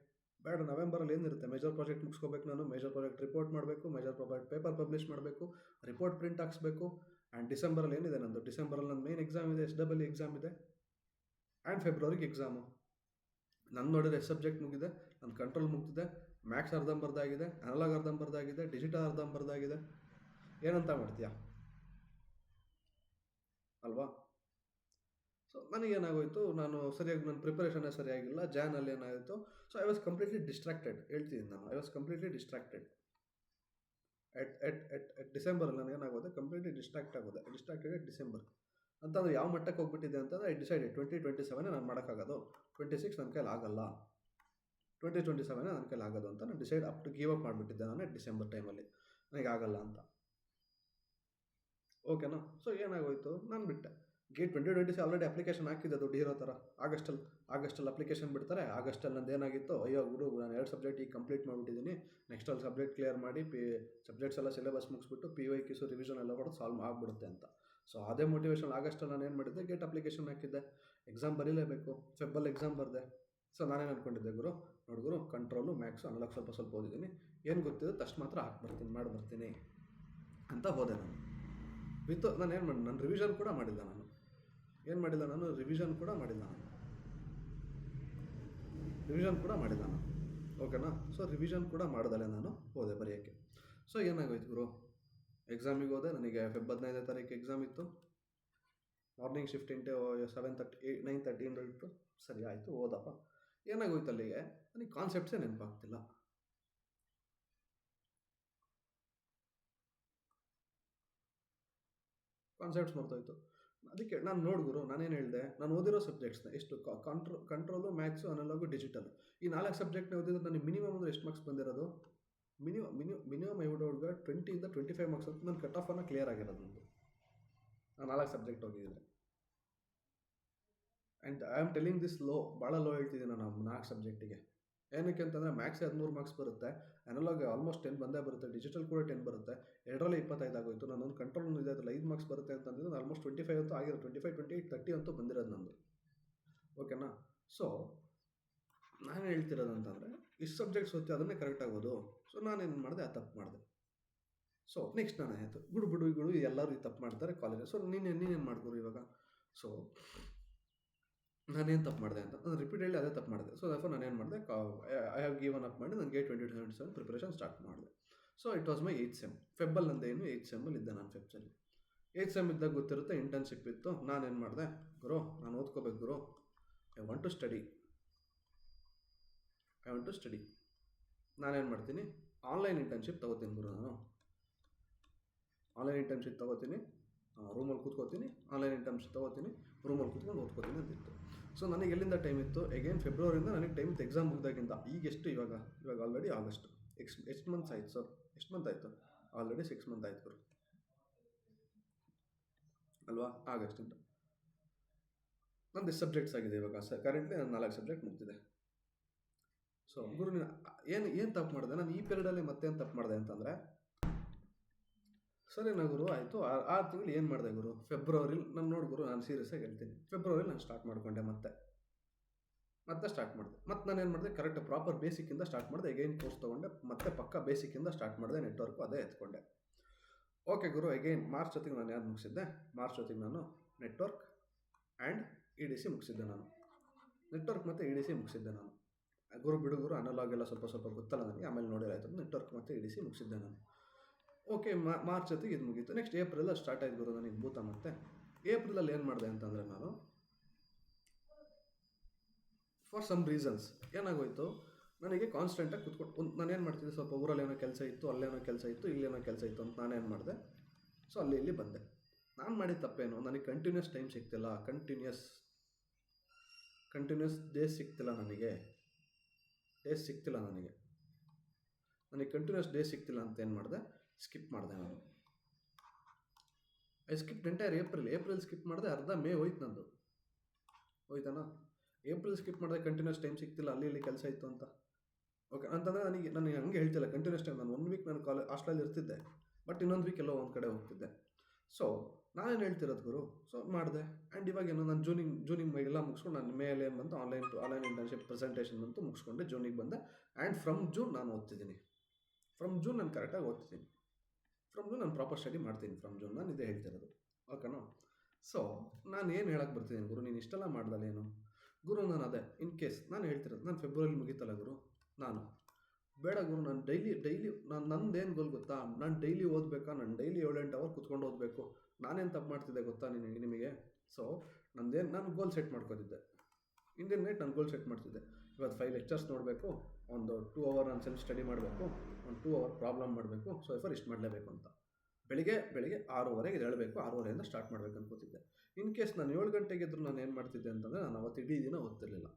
ಬೇಡ, ನವೆಂಬರಲ್ಲಿ ಏನಿರುತ್ತೆ, ಮೇಜರ್ ಪ್ರಾಜೆಕ್ಟ್ ಮುಗಿಸ್ಕೋಬೇಕು ನಾನು, ಮೇಜರ್ ಪ್ರಾಜೆಕ್ಟ್ ರಿಪೋರ್ಟ್ ಮಾಡಬೇಕು, ಮೇಜರ್ ಪ್ರಾಜೆಕ್ಟ್ ಪೇಪರ್ ಪಬ್ಲಿಷ್ ಮಾಡಬೇಕು, ರಿಪೋರ್ಟ್ ಪ್ರಿಂಟ್ ಹಾಕ್ಸ್ಬೇಕು. ಆ್ಯಂಡ್ ಡಿಸೆಂಬರಲ್ಲಿ ಏನಿದೆ ಡಿಸೆಂಬರಲ್ಲಿ ನನ್ನ ಮೇನ್ ಎಕ್ಸಾಮ್ ಇದೆ, SEE ಎಕ್ಸಾಮ್ ಇದೆ, ಆ್ಯಂಡ್ ಫೆಬ್ರವರಿಗೆ ಎಕ್ಸಾಮು. ನನ್ನ ನೋಡಿದ್ರೆ ಸಬ್ಜೆಕ್ಟ್ ಮುಗಿದೆ, ನನ್ನ ಕಂಟ್ರೋಲ್ ಮುಗ್ದಿದೆ, ಮ್ಯಾಕ್ಸ್ ಅರ್ಧಂಬರ್ದಾಗಿದೆ, ಅನಲಾಗ್ ಅರ್ಧಂಬರ್ದಾಗಿದೆ, ಡಿಜಿಟಲ್ ಅರ್ಧಂಬರ್ದಾಗಿದೆ. ಏನಂತ ಮಾಡ್ತೀಯಾ, ಅಲ್ವಾ? ಸೊ ನನಗೇನಾಗೋಯಿತು, ನಾನು ಸರಿಯಾಗಿ ನನ್ನ ಪ್ರಿಪರೇಷನ್ನೇ ಸರಿಯಾಗಿಲ್ಲ. ಜಾನಲ್ಲಿ ಏನಾಯಿತು, so I was completely distracted. ಹೇಳ್ತೀನಿ ನಾನು, ಐ ವಾಸ್ ಕಂಪ್ಲೀಟ್ಲಿ ಡಿಸ್ಟ್ರಾಕ್ಟೆಡ್. ಎಟ್ ಡಿಸೆಂಬರಲ್ಲಿ ನಾನು ಏನಾಗೋದೆ, ಕಂಪ್ಲೀಟ್ಲಿ ಡಿಸ್ಟ್ರಾಕ್ಟೆಡ್ ಡಿಸೆಂಬರ್. ಅಂತಂದರೆ ಯಾವ ಮಟ್ಟಕ್ಕೆ ಹೋಗ್ಬಿಟ್ಟಿದೆ ಅಂತಂದರೆ, ಐ ಡಿಸೈಡೆಡ್ 2027 ನಾನು ಮಾಡೋಕ್ಕಾಗೋದು, 26 ನನ್ನ ಕೈಲಿ ಆಗಲ್ಲ, 2027 ನನ್ನ ಕೈಲಿ ಆಗೋದು ಅಂತ ನಾನು ಡಿಸೈಡ್ ಗಿವ್ ಅಪ್ ಮಾಡಿಬಿಟ್ಟಿದ್ದೆ ನಾನು ಡಿಸೆಂಬರ್ ಟೈಮಲ್ಲಿ, ನನಗೆ ಆಗಲ್ಲ ಅಂತ. ಓಕೆನಾ? ಸೊ ಏನಾಗೋಯಿತು, ನಾನು ಬಿಟ್ಟೆ. ಗೇಟ್ 2026 ಆಲ್ರೆಡಿ ಅಪ್ಲಿಕೇಶನ್ ಹಾಕಿದ್ದೆ, ದುಡ್ಡು ಇರೋ ಥರ. ಆಗಸ್ಟಲ್ಲಿ ಅಪ್ಲಿಕೇಶನ್ ಬಿಡ್ತಾರೆ. ಆಗಸ್ಟಲ್ಲಿ ನಂದು ಏನಾಗಿತ್ತು, ಅಯ್ಯೋ ಗುರು, ನಾನು 2 ಸಬ್ಜೆಕ್ಟ್ ಈಗ ಕಂಪ್ಲೀಟ್ ಮಾಡಿಬಿಟ್ಟಿದ್ದೀನಿ, ನೆಕ್ಸ್ಟ್ ಅಲ್ಲಿ ಸಬ್ಜೆಕ್ಟ್ ಕ್ಲಿಯರ್ ಮಾಡಿ ಸಬ್ಜೆಕ್ಟ್ಸ್ ಎಲ್ಲ ಸಿಲೆಬಸ್ ಮುಗಿಸ್ಬಿಟ್ಟು PYQs ರಿವಿಷನ್ ಎಲ್ಲ ಕೂಡ ಸಾಲ್ವ್ ಆಗಿಬಿಡುತ್ತೆ ಅಂತ. ಸೊ ಅದೇ ಮೋಟಿವೇಶನ್ ಆಗಸ್ಟಲ್ಲಿ ನಾನು ಏನು ಮಾಡಿದ್ದೆ, ಗೇಟ್ ಅಪ್ಲಿಕೇಶನ್ ಹಾಕಿದ್ದೆ, ಎಕ್ಸಾಮ್ ಬರೀಲೇಬೇಕು, ಫೆಬ್ಬಲ್ಲಿ ಎಕ್ಸಾಮ್ ಬರೆದೆ. ಸೊ ನಾನೇನು ಅಂದ್ಕೊಂಡಿದ್ದೆ ಗುರು, ನೋಡು ಕಂಟ್ರೋಲು, ಮ್ಯಾಕ್ಸು, ಅನಲಾಗ್ ಸ್ವಲ್ಪ ಓದಿದ್ದೀನಿ, ಏನು ಗೊತ್ತಿರುತ್ತೆ ಅಷ್ಟು ಮಾತ್ರ ಮಾಡಿ ಅಂತ ಹೋದೆ ನಾನು. ನಾನು ಏನು ಮಾಡಿ, ನಾನು ರಿವಿಷನ್ ಕೂಡ ಮಾಡಿಲ್ಲ ನಾನು. ಓಕೆನಾ? ಸೊ ರಿವಿಷನ್ ಕೂಡ ಮಾಡ್ದಲ್ಲೇ ನಾನು ಹೋದೆ ಬರೆಯೋಕ್ಕೆ. ಸೊ ಏನಾಗೋಯ್ತು ಗುರು, ಎಕ್ಸಾಮಿಗೆ ಹೋದೆ. ನನಗೆ ಫೆಬ್ 15ನೇ ತಾರೀಕು ಎಕ್ಸಾಮ್ ಇತ್ತು. ಮಾರ್ನಿಂಗ್ ಶಿಫ್ಟ್ 9:30 ಇತ್ತು. ಸರಿ ಆಯಿತು, ಓದಪ್ಪ. ಏನಾಗೋಯ್ತು ಅಲ್ಲಿಗೆ, ನನಗೆ ಕಾನ್ಸೆಪ್ಟ್ಸೇ ನೆನಪಾಗ್ತಿಲ್ಲ. ಕಾನ್ಸೆಪ್ಟ್ಸ್ ಮರ್ತೋಯ್ತು. ಅದಕ್ಕೆ ನಾನು ನೋಡ್ಗುರು ನಾನೇನು ಹೇಳಿದೆ, ನಾನು ಓದಿರೋ ಸಬ್ಜೆಕ್ಟ್ಸ್ನ ಎಷ್ಟು ಕಂಟ್ರೋಲು, ಮ್ಯಾಥ್ಸು, ಅನಲಾಗು, ಡಿಜಿಟಲ್, ಈ 4 ಸಬ್ಜೆಕ್ಟ್ನ ಓದಿದ್ರೆ ನನಗೆ ಮಿನಿಮಮ್ ಅಂದರೆ ಎಷ್ಟು ಮಾರ್ಕ್ಸ್ ಬಂದಿರೋದು? ಮಿನಿಮಮ್ ಐ ವುಡ್ ಔಟ್ಗ 20ಇಂದ 25 ಮಾರ್ಕ್ಸ್ ಅಂತ ನನ್ನ ಕಟ್ ಆಫನ್ನು ಕ್ಲಿಯರ್ ಆಗಿರೋದು ನಂದು, ನಾನು 4 ಸಬ್ಜೆಕ್ಟ್ ಹೋಗಿದ್ದರೆ. And I am telling this low, ಭಾಳ ಲೋ ಹೇಳ್ತಿದ್ದೀನಿ ನಾನು 4 ಸಬ್ಜೆಕ್ಟಿಗೆ. ಏನಕ್ಕೆ ಅಂತಂದರೆ ಮ್ಯಾಥ್ಸ್ 13 ಮಾರ್ಕ್ಸ್ ಬರುತ್ತೆ, ಅನಲಾಗ್ ಆಲ್ಮೋಸ್ಟ್ 10 ಬಂದೇ ಬರುತ್ತೆ, ಡಿಜಿಟಲ್ ಕೂಡ 10 ಬರುತ್ತೆ, ಎರಡರಲ್ಲಿ 25 ಆಗೋಯ್ತು. ನಾನೊಂದು ಕಂಟ್ರೋಲ್ ಇದೆ, ಅದ್ರಲ್ಲಿ 5 ಮಾರ್ಕ್ಸ್ ಬರುತ್ತೆ ಅಂತಂದ್ರೆ ನಾನು ಆಲ್ಮೋಸ್ಟ್ 25 ಅಂತೂ ಆಗಿರೋ, 25, 28, 30 ಅಂತೂ ಬಂದಿರೋದು ನಂದು. ಓಕೆನಾ? ಸೊ ನಾನು ಹೇಳ್ತಿರೋದು ಅಂತಂದರೆ ಇಷ್ಟು ಸಬ್ಜೆಕ್ಟ್ಸ್ ಓದ್ತಿ ಅದನ್ನೇ ಕರೆಕ್ಟ್ ಆಗೋದು. ಸೊ ನಾನೇನು ಮಾಡಿದೆ, ಆ ತಪ್ಪು ಮಾಡಿದೆ. ಸೊ ನೆಕ್ಸ್ಟ್ ನಾನು ಆಯಿತು ಬಿಡು ಎಲ್ಲರೂ ಈ ತಪ್ಪು ಮಾಡ್ತಾರೆ ಕಾಲೇಜ್. ಸೊ ನೀನೇನು ಮಾಡ್ಕೊರು ಇವಾಗ? ಸೊ ನಾನೇನು ತಪ್ಪು ಮಾಡಿದೆ ಅಂತ ನಾನು ರಿಪೀಟೆಡ್ಲಿ ಅದೇ ತಪ್ಪು ಮಾಡಿದೆ. ಸೊ ದರ್ಫೋರ್ ನಾನೇನು ಮಾಡಿದೆ, ಐ ಹ್ಯಾವ್ ಗಿವನ್ ಅಪ್ ಮಾಡಿ ನನಗೆ 2027 ಪ್ರಿಪ್ರೇಷನ್ ಸ್ಟಾರ್ಟ್ ಮಾಡಿದೆ. So it was my 8th sem. ಫೆಬ್ಬಲ್ಲಿ ನಂದೇನು 8th ಸೆಮ್ಮಲ್ಲಿ ಇದ್ದೆ ನಾನು. ಫೆಬ್ಸಲ್ಲಿ 8th ಸೆಮ್ ಇದ್ದಾಗ ಗೊತ್ತಿರುತ್ತೆ, ಇಂಟರ್ನ್ಶಿಪ್ ಇತ್ತು. ನಾನೇನು ಮಾಡಿದೆ, ಗುರು ನಾನು ಓದ್ಕೋಬೇಕು ಗುರು, ಐ ವಾಂಟ್ ಟು ಸ್ಟಡಿ. ನಾನೇನು ಮಾಡ್ತೀನಿ, ಆನ್ಲೈನ್ ಇಂಟರ್ನ್ಶಿಪ್ ತೊಗೋತೀನಿ ಗುರು. ನಾನು ಆನ್ಲೈನ್ ಇಂಟರ್ನ್ಶಿಪ್ ತೊಗೋತೀನಿ, ರೂಮಲ್ಲಿ ಕೂತ್ಕೋತೀನಿ, ಆನ್ಲೈನ್ ಇಂಟರ್ನ್ಶಿಪ್ ತೊಗೋತೀನಿ, ರೂಮಲ್ಲಿ ಕೂತ್ಕೊಂಡು ಓದ್ಕೋತೀನಿ ಅಂತಿತ್ತು. ಸೊ ನನಗೆ ಎಲ್ಲಿಂದ ಟೈಮ್ ಇತ್ತು? ಅಗೇನ್ ಫೆಬ್ರವರಿಯಿಂದ ನನಗೆ ಟೈಮ್ ಇತ್ತು ಎಕ್ಸಾಮ್ ಮುಗ್ದಾಗಿಂದ. ಇವಾಗ ಆಲ್ರೆಡಿ ಆಗಸ್ಟ್. ಎಷ್ಟು ಮಂತ್ಸ್ ಆಯ್ತು ಸರ್? ಎಷ್ಟು ಮಂತ್ ಆಯಿತು? ಆಲ್ರೆಡಿ 6 ಮಂತ್ ಆಯ್ತು ಗುರು ಅಲ್ವಾ? ಆಗಸ್ಟಿಂದ ನಂದು ಎಷ್ಟು ಸಬ್ಜೆಕ್ಟ್ಸ್ ಆಗಿದೆ ಇವಾಗ? ಸರ್ ಕರೆಂಟ್ಲಿ ನಾನು 4 ಸಬ್ಜೆಕ್ಟ್ ಮುಗ್ದಿದೆ. ಸೊ ಗುರು ನೀನು ಏನು ತಪ್ಪು ಮಾಡಿದೆ? ನಾನು ಈ ಪೀರಿಯಡಲ್ಲಿ ಮತ್ತೇನು ತಪ್ಪು ಮಾಡಿದೆ ಅಂತಂದರೆ, ಸರಿನಾ ಗುರು ಆಯಿತು, 6 ತಿಂಗಳು ಏನು ಮಾಡಿದೆ ಗುರು? ಫೆಬ್ರವರಿಲಿ ನಾನು ನೋಡಿ ಗುರು, ನಾನು ಸೀರಿಯಸ್ಸಾಗಿ ಹೇಳ್ತೀನಿ, ಫೆಬ್ರವರಿಲಿ ನಾನು ಸ್ಟಾರ್ಟ್ ಮಾಡಿಕೊಂಡೆ, ಮತ್ತೆ ಸ್ಟಾರ್ಟ್ ಮಾಡಿದೆ. ಮತ್ತು ನಾನು ಏನು ಮಾಡಿದೆ, ಕರೆಕ್ಟ್ ಪ್ರಾಪರ್ ಬೇಸಿಕ್ಕಿಂದ ಸ್ಟಾರ್ಟ್ ಮಾಡಿದೆ. ಅಗೈನ್ ಕೋರ್ಸ್ ತೊಗೊಂಡೆ, ಮತ್ತೆ ಪಕ್ಕ ಬೇಸಿಕ್ಕಿಂದ ಸ್ಟಾರ್ಟ್ ಮಾಡಿದೆ. ನೆಟ್ವರ್ಕು ಅದೇ ಎತ್ಕೊಂಡೆ. ಓಕೆ ಗುರು, ಅಗೈನ್ ಮಾರ್ಚ್ ಹೊತ್ತಿಗೆ ನಾನು ಯಾವ್ದು ಮುಗಿಸಿದ್ದೆ? ಮಾರ್ಚ್ ಹೊತ್ತಿಗೆ ನಾನು ನೆಟ್ವರ್ಕ್ ಆ್ಯಂಡ್ EDC ಮುಗಿಸಿದ್ದೆ. ನಾನು ನೆಟ್ವರ್ಕ್ ಮತ್ತು EDC ಮುಗಿಸಿದ್ದೆ ನಾನು. ಗುರು ಬಿಡು ಗುರು, ಅನಲಾಗ್ ಎಲ್ಲ ಸ್ವಲ್ಪ ಗೊತ್ತಲ್ಲ ನನಗೆ, ಆಮೇಲೆ ನೋಡಿರಾಯ್ತು. ನೆಟ್ವರ್ಕ್ ಮತ್ತು EDC ಮುಗಿಸಿದ್ದೆ ನಾನು. ಓಕೆ, ಮಾರ್ಚ್ ಹೊತ್ತಿಗೆ ಇದು ಮುಗೀತು. ನೆಕ್ಸ್ಟ್ ಏಪ್ರಿಲಲ್ಲಿ ಸ್ಟಾರ್ಟ್ ಆಯ್ತು ಗುರು ನನಗೆ ಭೂತ. ಮತ್ತು ಏಪ್ರಿಲಲ್ಲಿ ಏನು ಮಾಡಿದೆ ಅಂತಂದರೆ, ನಾನು ಫಾರ್ ಸಮ್ ರೀಸನ್ಸ್ ಏನಾಗೋಯಿತು, ನನಗೆ ಕಾನ್ಸ್ಟೆಂಟಾಗಿ ಕೂತ್ಕೊಂಡು ನಾನೇನು ಮಾಡ್ತಿದ್ದೆ, ಸ್ವಲ್ಪ ಊರಲ್ಲಿ ಏನೋ ಕೆಲಸ ಇತ್ತು, ಅಲ್ಲೇನೋ ಕೆಲಸ ಇತ್ತು, ಇಲ್ಲೇನೋ ಕೆಲಸ ಇತ್ತು ಅಂತ ನಾನೇನು ಮಾಡಿದೆ, ಸೊ ಇಲ್ಲಿ ಬಂದೆ. ನಾನು ಮಾಡಿದ ತಪ್ಪೇನು, ನನಗೆ ಕಂಟಿನ್ಯೂಸ್ ಟೈಮ್ ಸಿಗ್ತಿಲ್ಲ, ಕಂಟಿನ್ಯೂಸ್ ಡೇಸ್ ಸಿಗ್ತಿಲ್ಲ ನನಗೆ ಕಂಟಿನ್ಯೂಸ್ ಡೇಸ್ ಸಿಗ್ತಿಲ್ಲ ಅಂತ ಏನು ಮಾಡಿದೆ, ಸ್ಕಿಪ್ ಮಾಡಿದೆ ನಾನು. I skip entire April skip ಮಾಡಿದೆ, ಅರ್ಧ ಮೇ ಹೋಯ್ತು ನಂದು. ಹೋಯ್ತಾನ? ಏಪ್ರಿಲ್ ಸ್ಕಿಪ್ ಮಾಡಿದೆ, ಕಂಟಿನ್ಯೂಸ್ ಟೈಮ್ ಸಿಗ್ತಿಲ್ಲ, ಅಲ್ಲಿ ಕೆಲಸ ಇತ್ತು ಅಂತ. ಓಕೆ ಅಂತಂದರೆ ನನಗೆ ಹಂಗೆ ಹೇಳ್ತಿಲ್ಲ ಕಂಟಿನ್ಯೂಸ್ ಟೈಮ್. ನಾನು 1 ವೀಕ್ ನಾನು ಹಾಸ್ಟೆಲಲ್ಲಿ ಇರ್ತಿದ್ದೆ, ಬಟ್ ಇನ್ನೊಂದು ವೀಕ್ ಎಲ್ಲೋ ಒಂದು ಕಡೆ ಹೋಗ್ತಿದ್ದೆ. ಸೊ ನಾನೇನು ಹೇಳ್ತಿರೋದು ಗುರು, ಸೊ ಮಾಡಿದೆ. ಆ್ಯಂಡ್ ಇವಾಗೇನು, ನಾನು ಜೂನಿಗೆ ಎಲ್ಲ ಮುಗಿಸ್ಕೊಂಡು, ನಾನು ಮೇಲೆ ಏನು ಬಂತು, ಆನ್ಲೈನ್ ಇಂಟರ್ನ್ಶಿಪ್ ಪ್ರೆಸೆಂಟೇಷನ್ ಬಂತು, ಮುಗಿಸ್ಕೊಂಡೆ, ಜೂನಿಗೆ ಬಂದೆ. ಆ್ಯಂಡ್ ಫ್ರಮ್ ಜೂನ್ ನಾನು ಓದ್ತಿದ್ದೀನಿ. ನಾನು ಕರೆಕ್ಟಾಗಿ ಓದ್ತಿದ್ದೀನಿ. ನಾನು ಪ್ರಾಪರ್ ಸ್ಟಡಿ ಮಾಡ್ತೀನಿ ಫ್ರಮ್ ಜೂನ್. ನಾನು ಇದೇ ಹೇಳ್ತಿರೋದು. ಓಕೆನಾ? ಸೊ ನಾನು ಏನು ಹೇಳಕ್ಕೆ ಬರ್ತಿದ್ದೀನಿ ಗುರು, ನೀನು ಇಷ್ಟೆಲ್ಲ ಮಾಡ್ದಲ್ಲೇನು ಗುರು? ನಾನು ಅದೇ ಇನ್ ಕೇಸ್ ನಾನು ಹೇಳ್ತಿರೋದು, ನಾನು ಫೆಬ್ರವರಿಲಿ ಮುಗೀತಲ್ಲ ಗುರು, ನಾನು ಬೇಡ ಗುರು, ನಾನು ಡೈಲಿ ನಂದೇನು ಗೋಲ್ ಗೊತ್ತಾ? ನಾನು ಡೈಲಿ ಓದಬೇಕಾ? ನಾನು ಡೈಲಿ 7-8 ಅವರ್ ಕುತ್ಕೊಂಡು ಓದಬೇಕು. ನಾನೇನು ತಪ್ಪು ಮಾಡ್ತಿದ್ದೆ ಗೊತ್ತಾ ನಿಮಗೆ? ಸೊ ನಾನು ಗೋಲ್ ಸೆಟ್ ಮಾಡ್ಕೋತಿದ್ದೆ. ಇಂಡಿಯನ್ ನೈಟ್ ನಾನು ಗೋಲ್ ಸೆಟ್ ಮಾಡ್ತಿದ್ದೆ. ಇವತ್ತು 5 ಲೆಕ್ಚರ್ಸ್ ನೋಡಬೇಕು, ಒಂದು 2 ಅವರ್ ನಾನು ಸೆಲ್ಫ್ ಸ್ಟಡಿ ಮಾಡಬೇಕು, ಒಂದು 2 ಅವರ್ ಪ್ರಾಬ್ಲಮ್ ಮಾಡಬೇಕು, ಸೊ ಇಷ್ಟು ಮಾಡಲೇಬೇಕು ಅಂತ. ಬೆಳಿಗ್ಗೆ 6:30 ಹೇಳಬೇಕು, 6:30ಇಂದ ಸ್ಟಾರ್ಟ್ ಮಾಡಬೇಕು ಅನ್ಕೋತಿದ್ದೆ. ಇನ್ ಕೇಸ್ ನಾನು 7 ಗಂಟೆಗೆ ಇದ್ದರೂ ನಾನು ಏನು ಮಾಡ್ತಿದ್ದೆ ಅಂತಂದರೆ, ನಾನು ಅವತ್ತು ಇಡೀ ದಿನ ಓದ್ತಿರ್ಲಿಲ್ಲ.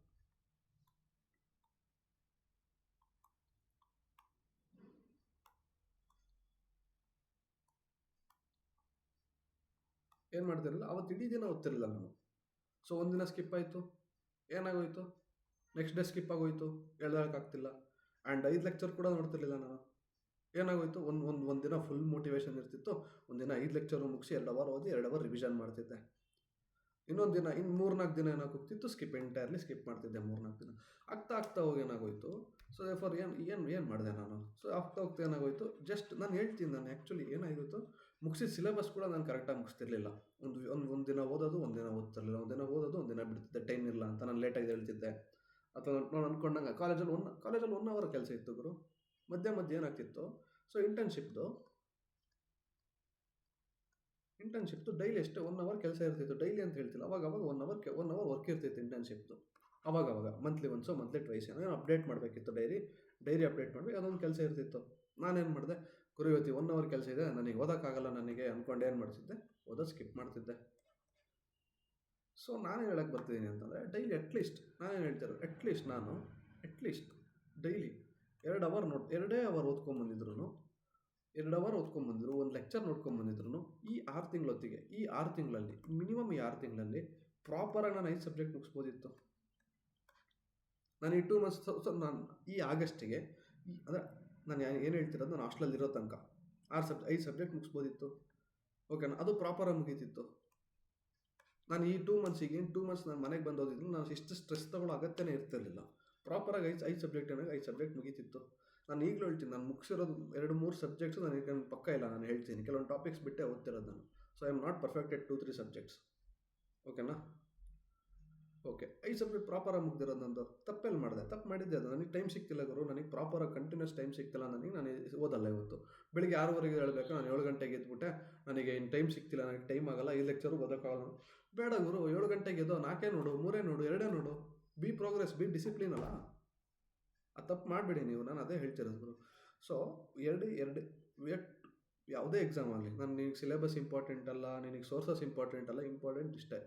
ಏನು ಮಾಡ್ತಿರಲಿಲ್ಲ, ಅವತ್ತು ಇಡೀ ದಿನ ಓದ್ತಿರಲಿಲ್ಲ ನಾನು. ಸೊ ಒಂದಿನ ಸ್ಕಿಪ್ ಆಯಿತು, ಏನಾಗೋಯಿತು, ನೆಕ್ಸ್ಟ್ ಡೇ ಸ್ಕಿಪ್ ಆಗೋಯಿತು, ಹೇಳೋಕ್ಕಾಗ್ತಿಲ್ಲ. ಆ್ಯಂಡ್ 5 ಲೆಕ್ಚರ್ ಕೂಡ ನೋಡ್ತಿರ್ಲಿಲ್ಲ ನಾನು. ಏನಾಗೋಯಿತು, ಒಂದು ದಿನ ಫುಲ್ ಮೋಟಿವೇಶನ್ ಇರ್ತಿತ್ತು, ಒಂದಿನ 5 ಲೆಕ್ಚರು ಮುಗಿಸಿ 2 ಅವರ್ ಓದಿ 2 ಅವರ್ ರಿವಿಷನ್ ಮಾಡ್ತಿದ್ದೆ. ಇನ್ನೊಂದು ದಿನ 3-4 ದಿನ ಏನಾಗೋಗ್ತಿತ್ತು, ಎಂಟೈರ್ಲಿ ಸ್ಕಿಪ್ ಮಾಡ್ತಿದ್ದೆ 3-4 ದಿನ. ಆಗ್ತಾ ಹೋಗಿ ಏನಾಗೋಯಿತು, ಸೊ ಫಾರ್ ಏನು ಮಾಡಿದೆ ನಾನು? ಸೊ ಆಗ್ತಾ ಏನಾಗೋಯಿತು, ಜಸ್ಟ್ ನಾನು ಹೇಳ್ತೀನಿ, ನಾನು ಆ್ಯಕ್ಚುಲಿ ಏನಾಗಿತ್ತು, ಮುಗಿಸಿದ ಸಿಲೆಬಸ್ ಕೂಡ ನಾನು ಕರೆಕ್ಟಾಗಿ ಮುಗಿಸ್ತಿರ್ಲಿಲ್ಲ. ಒಂದು ದಿನ ಓದೋದು, ಒಂದಿನ ಓದ್ತಿರ್ಲಿಲ್ಲ, ಒಂದಿನ ಓದೋದು, ಒಂದಿನ ಬಿಡ್ತಿದ್ದೆ, ಟೈಮ್ ಇಲ್ಲ ಅಂತ ನಾನು ಲೇಟಾಗಿ ಹೇಳ್ತಿದ್ದೆ. ಅಥವಾ ನಾನು ಅಂದ್ಕೊಂಡಂಗೆ ಕಾಲೇಜಲ್ಲಿ 1 ಅವರ್ ಕೆಲಸ ಇತ್ತು ಗುರು. ಮಧ್ಯ ಏನಾಗ್ತಿತ್ತು, ಸೊ ಇಂಟರ್ನ್ಶಿಪ್ದು ಡೈಲಿ ಎಷ್ಟು 1 ಅವರ್ ಕೆಲಸ ಇರ್ತಿತ್ತು. ಡೈಲಿ ಅಂತ ಹೇಳ್ತಿಲ್ಲ, ಅವಾಗ 1 ಅವರ್ ವರ್ಕ್ ಇರ್ತಿತ್ತು ಇಂಟರ್ನ್ಶಿಪ್ದು. ಅವಾಗ ಮಂತ್ಲಿ ಒನ್ಸೋ ಮಂತ್ಲಿ ಟ್ವೈಸ್ ಏನೋ ಅಪ್ಡೇಟ್ ಮಾಡಬೇಕಿತ್ತು, ಡೈರಿ ಅಪ್ಡೇಟ್ ಮಾಡಬೇಕು, ಅದೊಂದು ಕೆಲಸ ಇರ್ತಿತ್ತು. ನಾನೇನು ಮಾಡಿದೆ ಗುರು, ಇವತ್ತು 1 ಅವರ್ ಕೆಲಸ ಇದೆ, ನನಗೆ ಓದೋಕ್ಕಾಗಲ್ಲ ನನಗೆ ಅಂದ್ಕೊಂಡು ಏನು ಮಾಡ್ತಿದ್ದೆ, ಓದೋದು ಸ್ಕಿಪ್ ಮಾಡ್ತಿದ್ದೆ. ಸೊ ನಾನೇನು ಹೇಳಕ್ಕೆ ಬರ್ತಿದ್ದೀನಿ ಅಂತಂದರೆ ಡೈಲಿ ನಾನೇನು ಹೇಳ್ತಾರೆ ಅಟ್ಲೀಸ್ಟ್ ಡೈಲಿ 2 ಅವರ್ 2 ಅವರ್ ಓದ್ಕೊಂಬಂದಿದ್ರು 2 ಅವರ್ ಓದ್ಕೊಂಬಂದಿದ್ರು, ಒಂದು ಲೆಕ್ಚರ್ ನೋಡ್ಕೊಂಬಂದಿದ್ರು ಈ 6 ತಿಂಗಳೊತ್ತಿಗೆ, ಈ 6 ತಿಂಗಳಲ್ಲಿ ಮಿನಿಮಮ್ ಈ 6 ತಿಂಗಳಲ್ಲಿ ಪ್ರಾಪರಾಗಿ ನಾನು 5 ಸಬ್ಜೆಕ್ಟ್ ಮುಗಿಸ್ಬೋದಿತ್ತು. ನಾನು ಈ 2 ಮಂತ್ಸ್ ನಾನು ಈ ಆಗಸ್ಟಿಗೆ ಅಂದರೆ ನಾನು ಏನು ಹೇಳ್ತಿರೋದು, ನಾನು ಹಾಸ್ಟೆಲಲ್ಲಿ ಇರೋ ತನಕ 5 ಸಬ್ಜೆಕ್ಟ್ ಮುಗಿಸ್ಬೋದಿತ್ತು. ಓಕೆನಾ? ಅದು ಪ್ರಾಪರಾಗಿ ಮುಗೀತಿತ್ತು. ನಾನು ಈ 2 ಮಂತ್ಸ್ ನಾನು ಮನೆಗೆ ಬಂದು ಓದಿದ್ರು ನಾನು ಇಷ್ಟು ಸ್ಟ್ರೆಸ್ ತಗೊಳ್ಳೋ ಅಗತ್ಯನೇ ಇರ್ತಿರಲಿಲ್ಲ. ಪ್ರಾಪರಾಗಿ 5 ಸಬ್ಜೆಕ್ಟ್ ಮುಗೀತಿತ್ತು. ನಾನು ಈಗಲೂ ಹೇಳ್ತೀನಿ, ನಾನು ಮುಗಿಸಿರೋದು 2-3 ಸಬ್ಜೆಕ್ಟ್ಸು ನನಗೆ ಪಕ್ಕ ಇಲ್ಲ. ನಾನು ಹೇಳ್ತೀನಿ, ಕೆಲವೊಂದು ಟಾಪಿಕ್ಸ್ ಬಿಟ್ಟೆ ಓದ್ತಿರೋದು ನಾನು. So I am not perfect at 2-3 subjects. ಓಕೆನಾ? ಓಕೆ, 5 ಸಬ್ಜೆಕ್ಟ್ ಪ್ರಾಪರಾಗಿ ಮುಗ್ದಿರೋದು ನಂದು. ತಪ್ಪೆಲ್ಲಿ ಮಾಡಿದೆ? ತಪ್ಪು ಮಾಡಿದ್ದೆ ಅದು. ನನಗೆ ಟೈಮ್ ಸಿಗ್ತಿಲ್ಲ ಗುರು, ನನಗೆ ಪ್ರಾಪರಾಗಿ ಕಂಟಿನ್ಯೂಸ್ ಟೈಮ್ ಸಿಗ್ತಿಲ್ಲ. ನಾನು ಓದಲ್ಲ ಇವತ್ತು. ಬೆಳಿಗ್ಗೆ 6:30 ಹೇಳಬೇಕು, ನಾನು 7 ಗಂಟೆಗೆ ಎದ್ಬಿಟ್ಟೆ. ನನಗೆ ಇನ್ನು ಟೈಮ್ ಸಿಗ್ತಿಲ್ಲ, ನನಗೆ ಟೈಮ್ ಆಗಲ್ಲ, ಈ ಲೆಕ್ಚರು ಓದೋಕ್ಕಾಗಲ್ಲ. ಬೇಡ ಗುರು, 7 ಗಂಟೆಗೆ ಎದ್ದೋ 4 ನೋಡು, 3 ನೋಡು, 2 ನೋಡು. ಬಿ ಪ್ರೋಗ್ರೆಸ್, ಬಿ ಡಿಸಿಪ್ಲಿನ್ ಅಲ್ಲ. ಅದು ತಪ್ಪು ಮಾಡಬೇಡಿ ನೀವು. ನಾನು ಅದೇ ಹೇಳ್ತಿರೋದು ಗುರು. ಸೊ ಯಾವುದೇ ಎಕ್ಸಾಮ್ ಆಗಲಿ, ನಿನಗೆ ಸಿಲೆಬಸ್ ಇಂಪಾರ್ಟೆಂಟ್ ಅಲ್ಲ, ನಿನಗೆ ಸೋರ್ಸಸ್ ಇಂಪಾರ್ಟೆಂಟ್ ಅಲ್ಲ, ಇಂಪಾರ್ಟೆಂಟ್ ಇಷ್ಟೇ.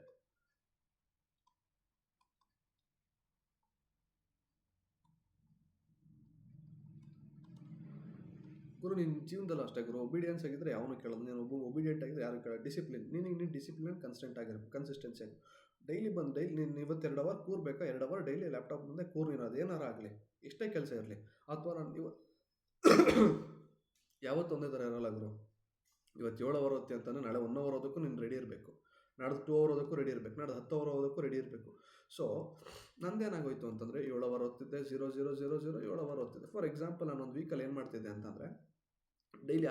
ಗುರು, ನಿನ್ನ ಜೀವನದಲ್ಲೂ ಅಷ್ಟೇ ಗುರು. ಒಬಿಡಿಯನ್ಸ್ ಆಗಿದ್ದರೆ ಯಾವನು ಕೇಳೋದು. ನೀನು ಒಬಿಡಿಯೆಂಟ್ ಆಗಿದ್ದರೆ ಯಾರು ಕೇಳೋದು. ಡಿಸಿಪ್ಲಿನ್, ನೀನು ಡಿಸಿಪ್ಲಿನ್ ಕನ್ಸಿಸ್ಟೆನ್ಸಿ ಆಗಿ ಡೈಲಿ ನೀನು ಇವತ್ತು 2 ಅವರ್ ಕೂರಬೇಕಾ, 2 ಅವರ್ ಡೈಲಿ ಲ್ಯಾಪ್ಟಾಪ್ ಮುಂದೆ ಕೂರಿರೋದು ಏನಾರು ಆಗಲಿ, ಎಷ್ಟೇ ಕೆಲಸ ಇರಲಿ. ಅಥವಾ ನಾನು ಯಾವತ್ತು ಒಂದೇ ಥರ ಇರೋಲ್ಲ ಗುರು. ಇವತ್ತು 7 ಅವರ್ ಓದ್ತಿ ಅಂತಂದರೆ ನಾಳೆ 1 ಅವರ್ ಓದೋಕ್ಕೂ ನೀನು ರೆಡಿ ಇರಬೇಕು, ನಾಡ್ದು 2 ಅವರ್ ಓದೋಕ್ಕೂ ರೆಡಿ ಇರಬೇಕು, ನಾಡ್ದು 10 ಅವರ್ ಓದೋಕ್ಕೂ ರೆಡಿ ಇರಬೇಕು. ಸೊ ನಂದೇನಾಗೋಯ್ತು ಅಂತಂದರೆ 7 ಅವರ್ ಓದ್ತಿದ್ದೆ, 7 ಅವರ್ ಓದ್ತಿದ್ದೆ. ಫಾರ್ ಎಕ್ಸಾಂಪಲ್, ನಾನು ಒಂದು ವೀಕಲ್ಲಿ ಏನು ಮಾಡ್ತಿದ್ದೆ ಅಂತಂದರೆ ಡೈಲಿ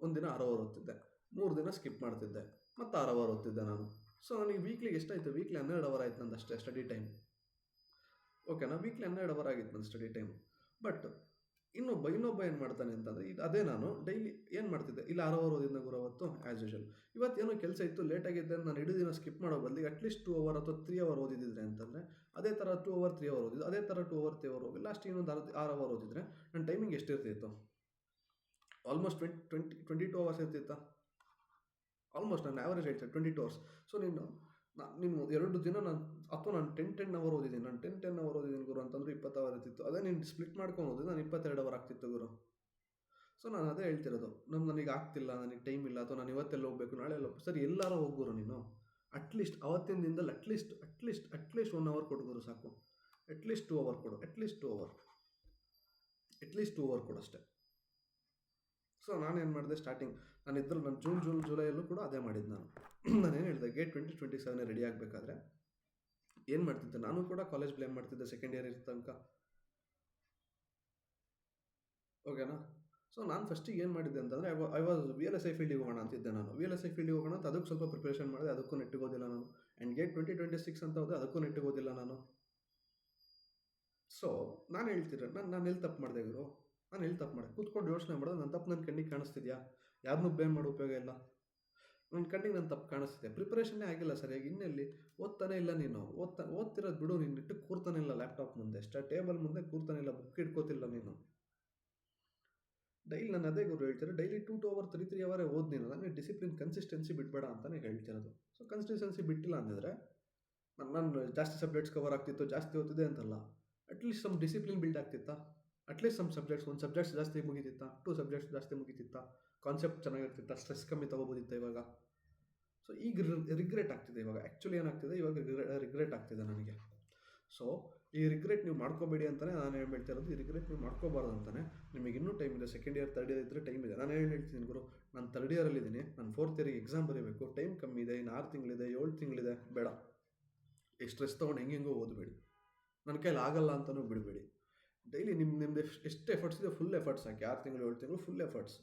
ಒಂದು ದಿನ 6 ಅವರ್ ಓದ್ತಿದ್ದೆ, 3 ದಿನ ಸ್ಕಿಪ್ ಮಾಡ್ತಿದ್ದೆ, ಮತ್ತು 6 ಅವರ್ ಓದ್ತಿದ್ದೆ ನಾನು. ಸೊ ನನಗೆ ವೀಕ್ಲಿಗೆ ಎಷ್ಟಾಯಿತು? ವೀಕ್ಲಿ 12 ಅವರ್ ಆಯ್ತು ನಂದು ಅಷ್ಟೇ ಸ್ಟಡಿ ಟೈಮ್. ಓಕೆನಾ? ವೀಕ್ಲಿ 12 ಅವರ್ ಆಗಿತ್ತು ನನ್ನ ಸ್ಟಡಿ ಟೈಮ್. ಬಟ್ ಇನ್ನೊಬ್ಬ ಏನು ಮಾಡ್ತಾನೆ ಅಂತಂದರೆ, ಅದೇ ನಾನು ಡೈಲಿ ಏನು ಮಾಡ್ತಿದ್ದೆ, ಇಲ್ಲಿ 6 ಅವರ್ ಓದಿದ್ದ ಗುರು ಅವತ್ತು ಆ್ಯಸ್ ಯೂಶುವಲ್. ಇವತ್ತೇನೋ ಕೆಲಸ ಇತ್ತು, ಲೇಟಾಗಿದ್ದೆ ಅಂತ ನಾನು ಇಡೀ ದಿನ ಸ್ಕಿಪ್ ಮಾಡೋ ಬದಲಿಗೆ ಅಟ್ಲೀಸ್ಟ್ 2 ಅವರ್ ಅಥವಾ 3 ಅವರ್ ಓದಿದ್ದಿದ್ರೆ ಅಂತಂದರೆ, ಅದೇ ಥರ 2 ಅವರ್ 3 ಅವರ್ ಓದಿದ್ದು, ಅದೇ ಥರ 2 ಅವರ್ 3 ಅವರ್ ಹೋಗಿ ಲಾಸ್ಟ್ ಇನ್ನೊಂದು 6 ಅವರ್ ಓದಿದ್ರೆ ನನ್ನ ಟೈಮಿಂಗ್ ಎಷ್ಟಿರ್ತಿತ್ತು? ಆಲ್ಮೋಸ್ಟ್ 22 ಅವರ್ಸ್ ಇರ್ತಿತ್ತಾ? ಆಲ್ಮೋಸ್ಟ್ ನಾನು ಆ್ಯಾವರೇಜ್ ಹೇಳ್ತೀನಿ 22 ಅವರ್ಸ್. ಸೊ ನೀನು 2 ದಿನ ನಾನು 10 ಅವರ್ ಓದಿದ್ದೀನಿ. ನಾನು 10 ಅವರ್ ಓದಿದ್ದೀನಿ ಗುರು ಅಂತಂದ್ರೆ 20 ಅವರ್ ಇರ್ತಿತ್ತು. ಅದೇ ನೀನು ಸ್ಪ್ಲಿಟ್ ಮಾಡ್ಕೊಂಡು ಓದಿದ್ರೆ ನಾನು 22 ಅವರ್ ಆಗ್ತಿತ್ತು ಗುರು. ಸೊ ನಾನು ಅದೇ ಹೇಳ್ತಿರೋದು, ನನಗೆ ಆಗ್ತಿಲ್ಲ, ನನಗೆ ಟೈಮ್ ಇಲ್ಲ, ಅಥವಾ ನಾನು ಇವತ್ತೆಲ್ಲ ಹೋಗಬೇಕು, ನಾಳೆ ಎಲ್ಲ ಸರಿ, ಎಲ್ಲರೂ ಹೋಗ್ಗುರು ನೀನು. ಅಟ್ಲೀಸ್ಟ್ ಅವತ್ತಿನ ದಿನದಲ್ಲಿ ಅಟ್ಲೀಸ್ಟ್ 1 ಅವರ್ ಕೊಡು ಸಾಕು. ಅಟ್ಲೀಸ್ಟ್ 2 ಅವರ್ ಕೊಡು, ಅಟ್ಲೀಸ್ಟ್ 2 ಅವರ್ ಕೊಡು ಅಷ್ಟೇ. ಸೊ ನಾನೇನು ಮಾಡಿದೆ, ಸ್ಟಾರ್ಟಿಂಗ್ ನಾನು ಜೂನ್ ಜುಲೈಯಲ್ಲೂ ಕೂಡ ಅದೇ ಮಾಡಿದ್ದು. ನಾನೇನು ಹೇಳಿದೆ, ಗೇಟ್ 2027 ರೆಡಿ ಆಗಬೇಕಾದ್ರೆ ಏನು ಮಾಡ್ತಿದ್ದೆ, ನಾನು ಕೂಡ ಕಾಲೇಜ್ ಬ್ಲೇಮ್ ಮಾಡ್ತಿದ್ದೆ ಸೆಕೆಂಡ್ ಇಯರ್ ಇರೋ ತನಕ. ಓಕೆನಾ? ಸೊ ನಾನು ಫಸ್ಟಿಗೆ ಏನು ಮಾಡಿದ್ದೆ ಅಂತಂದರೆ, ಐ ವಾಸ್ VLSI ಫೀಲ್ಡಿಗೆ ಹೋಗೋಣ ಅಂತಿದ್ದೆ ನಾನು. VLSI ಫೀಲ್ಡಿಗೆ ಹೋಗೋಣ ಅಂತ ಅದಕ್ಕೆ ಸ್ವಲ್ಪ ಪ್ರಿಪ್ರೇಷನ್ ಮಾಡಿದೆ, ಅದಕ್ಕೂ ನೆಟ್ಟಿಗೆ ಓದಿಲ್ಲ ನಾನು. ಆ್ಯಂಡ್ ಗೇಟ್ 2026 ಅಂತ ಹೋದೆ, ಅದಕ್ಕೂ ನೆಟ್ಟಿಗೆ ಓದಿಲ್ಲ ನಾನು. ಸೊ ನಾನು ಹೇಳ್ತಿದ್ದೆ, ನಾನು ಎಲ್ಲಿ ತಪ್ಪು ಮಾಡಿದೆ ಗುರು? ನಾನು ಎಲ್ಲಿ ತಪ್ಪು ಮಾಡಿದೆ? ಕೂತ್ಕೊಂಡು ಯೋಚನೆ ಮಾಡೋದು, ನನ್ನ ತಪ್ಪು ನನ್ನ ಕಣ್ಣಿಗೆ ಕಾಣಿಸ್ತಿದ್ಯಾ? ಯಾರನ್ನೂ ಬ್ಲೇಮ್ ಮಾಡೋ ಉಪಯೋಗ ಇಲ್ಲ. ನನ್ನ ಕಣ್ಣಿಗೆ ನನ್ನ ತಪ್ಪು ಕಾಣಿಸ್ತಿದೆ. ಪ್ರಿಪ್ರೇಷನ್ನೇ ಆಗಿಲ್ಲ ಸರಿಯಾಗಿ. ಇನ್ನೆಲ್ಲಿ ಓದ್ತಾನೆ ಇಲ್ಲ ನೀನು. ಓದ್ತಿರೋದು ಬಿಡು, ನೀನು ಇಟ್ಟು ಕೂರ್ತಾನೆ ಇಲ್ಲ ಲ್ಯಾಪ್ಟಾಪ್ ಮುಂದೆ, ಟೇಬಲ್ ಮುಂದೆ ಕೂರ್ತಾನೆ ಇಲ್ಲ, ಬುಕ್ ಇಟ್ಕೋತಿಲ್ಲ ನೀನು. ಡೈಲಿ ನಾನು ಅದೇ ಗುರು ಹೇಳ್ತಿರೋ, ಡೈಲಿ 2 ಅವರ್ 3 ಅವರೇ ಓದಿ ನೀನು. ನನಗೆ ಡಿಸಿಪ್ಲಿನ್ ಕನ್ಸಿಸ್ಟೆನ್ಸಿ ಬಿಡಬೇಡ ಅಂತಲೇ ಹೇಳ್ತಿರೋದು. ಸೊ ಕನ್ಸಿಸ್ಟೆನ್ಸಿ ಬಿಟ್ಟಿಲ್ಲ ಅಂದಿದ್ರೆ ನಾನು ಜಾಸ್ತಿ ಸಬ್ಜೆಕ್ಟ್ಸ್ ಕವರ್ ಆಗ್ತಿತ್ತು, ಜಾಸ್ತಿ ಓದ್ತಿದ್ದೆ ಅಂತಲ್ಲ, ಅಟ್ಲೀಸ್ಟ್ ಸಮ್ ಡಿಸಿಪ್ಲಿನ್ ಬಿಲ್ಡ್ ಆಗ್ತಿತ್ತಾ? ಅಟ್ಲೀಸ್ಟ್ ಸಮ್ ಸಬ್ಜೆಕ್ಟ್ಸ್, 1 ಸಬ್ಜೆಕ್ಟ್ಸ್ ಜಾಸ್ತಿ ಮುಗಿತಿತ್ತಾ? 2 ಸಬ್ಜೆಕ್ಟ್ಸ್ ಜಾಸ್ತಿ ಮುಗಿತಿತ್ತಾ? ಕಾನ್ಸೆಪ್ಟ್ ಚೆನ್ನಾಗಿರ್ತಿತ್ತಾ? ಸ್ಟ್ರೆಸ್ ಕಮ್ಮಿ ತೊಗೋಬೋದಿತ್ತ ಇವಾಗ? ಸೊ ಈಗ ರಿಗ್ರೆಟ್ ಆಗ್ತಿದೆ ಇವಾಗ. ಆ್ಯಕ್ಚುಲಿ ಏನಾಗ್ತಿದೆ ಇವಾಗ, ರಿಗ್ರೆಟ್ ಆಗ್ತಿದೆ ನನಗೆ. ಸೊ ಈ ರಿಗ್ರೆಟ್ ನೀವು ಮಾಡ್ಕೋಬೇಡಿ ಅಂತಲೇ ನಾನು ಏನು ಹೇಳ್ತಿರೋದು. ಈ ರಿಗ್ರೆಟ್ ನೀವು ಮಾಡ್ಕೋಬಾರ್ದು ಅಂತಲೇ. ನಿಮಗೆ ಇನ್ನೂ ಟೈಮ್ ಇದೆ, ಸೆಕೆಂಡ್ ಇಯರ್ 3rd ಇಯರ್ ಇದ್ದರೆ ಟೈಮ್ ಇದೆ. ನಾನು ಏನು ಹೇಳ್ತೀನಿ ಗುರು, ನಾನು 3rd ಇಯರಲ್ಲಿದ್ದೀನಿ, ನಾನು 4th ಇಯರಿಗೆ ಎಕ್ಸಾಮ್ ಬರೀಬೇಕು, ಟೈಮ್ ಕಮ್ಮಿ ಇದೆ, ಇನ್ನು 6 ತಿಂಗಳಿದೆ, 7 ತಿಂಗಳಿದೆ. ಬೇಡ, ಈ ಸ್ಟ್ರೆಸ್ ತೊಗೊಂಡು ಹೆಂಗೆಂಗೋ ಓದಬೇಡಿ, ನನ್ನ ಕೈಲಿ ಆಗಲ್ಲ ಅಂತಲೂ ಬಿಡಬೇಡಿ. ಡೈಲಿ ನಿಮ್ಮದು ಎಷ್ಟು ಎಫರ್ಟ್ಸ್ ಇದೆ ಫುಲ್ ಎಫರ್ಟ್ಸ್ ಹಾಕಿ. 6 ತಿಂಗಳು 7 ತಿಂಗಳು ಫುಲ್ ಎಫರ್ಟ್ಸ್.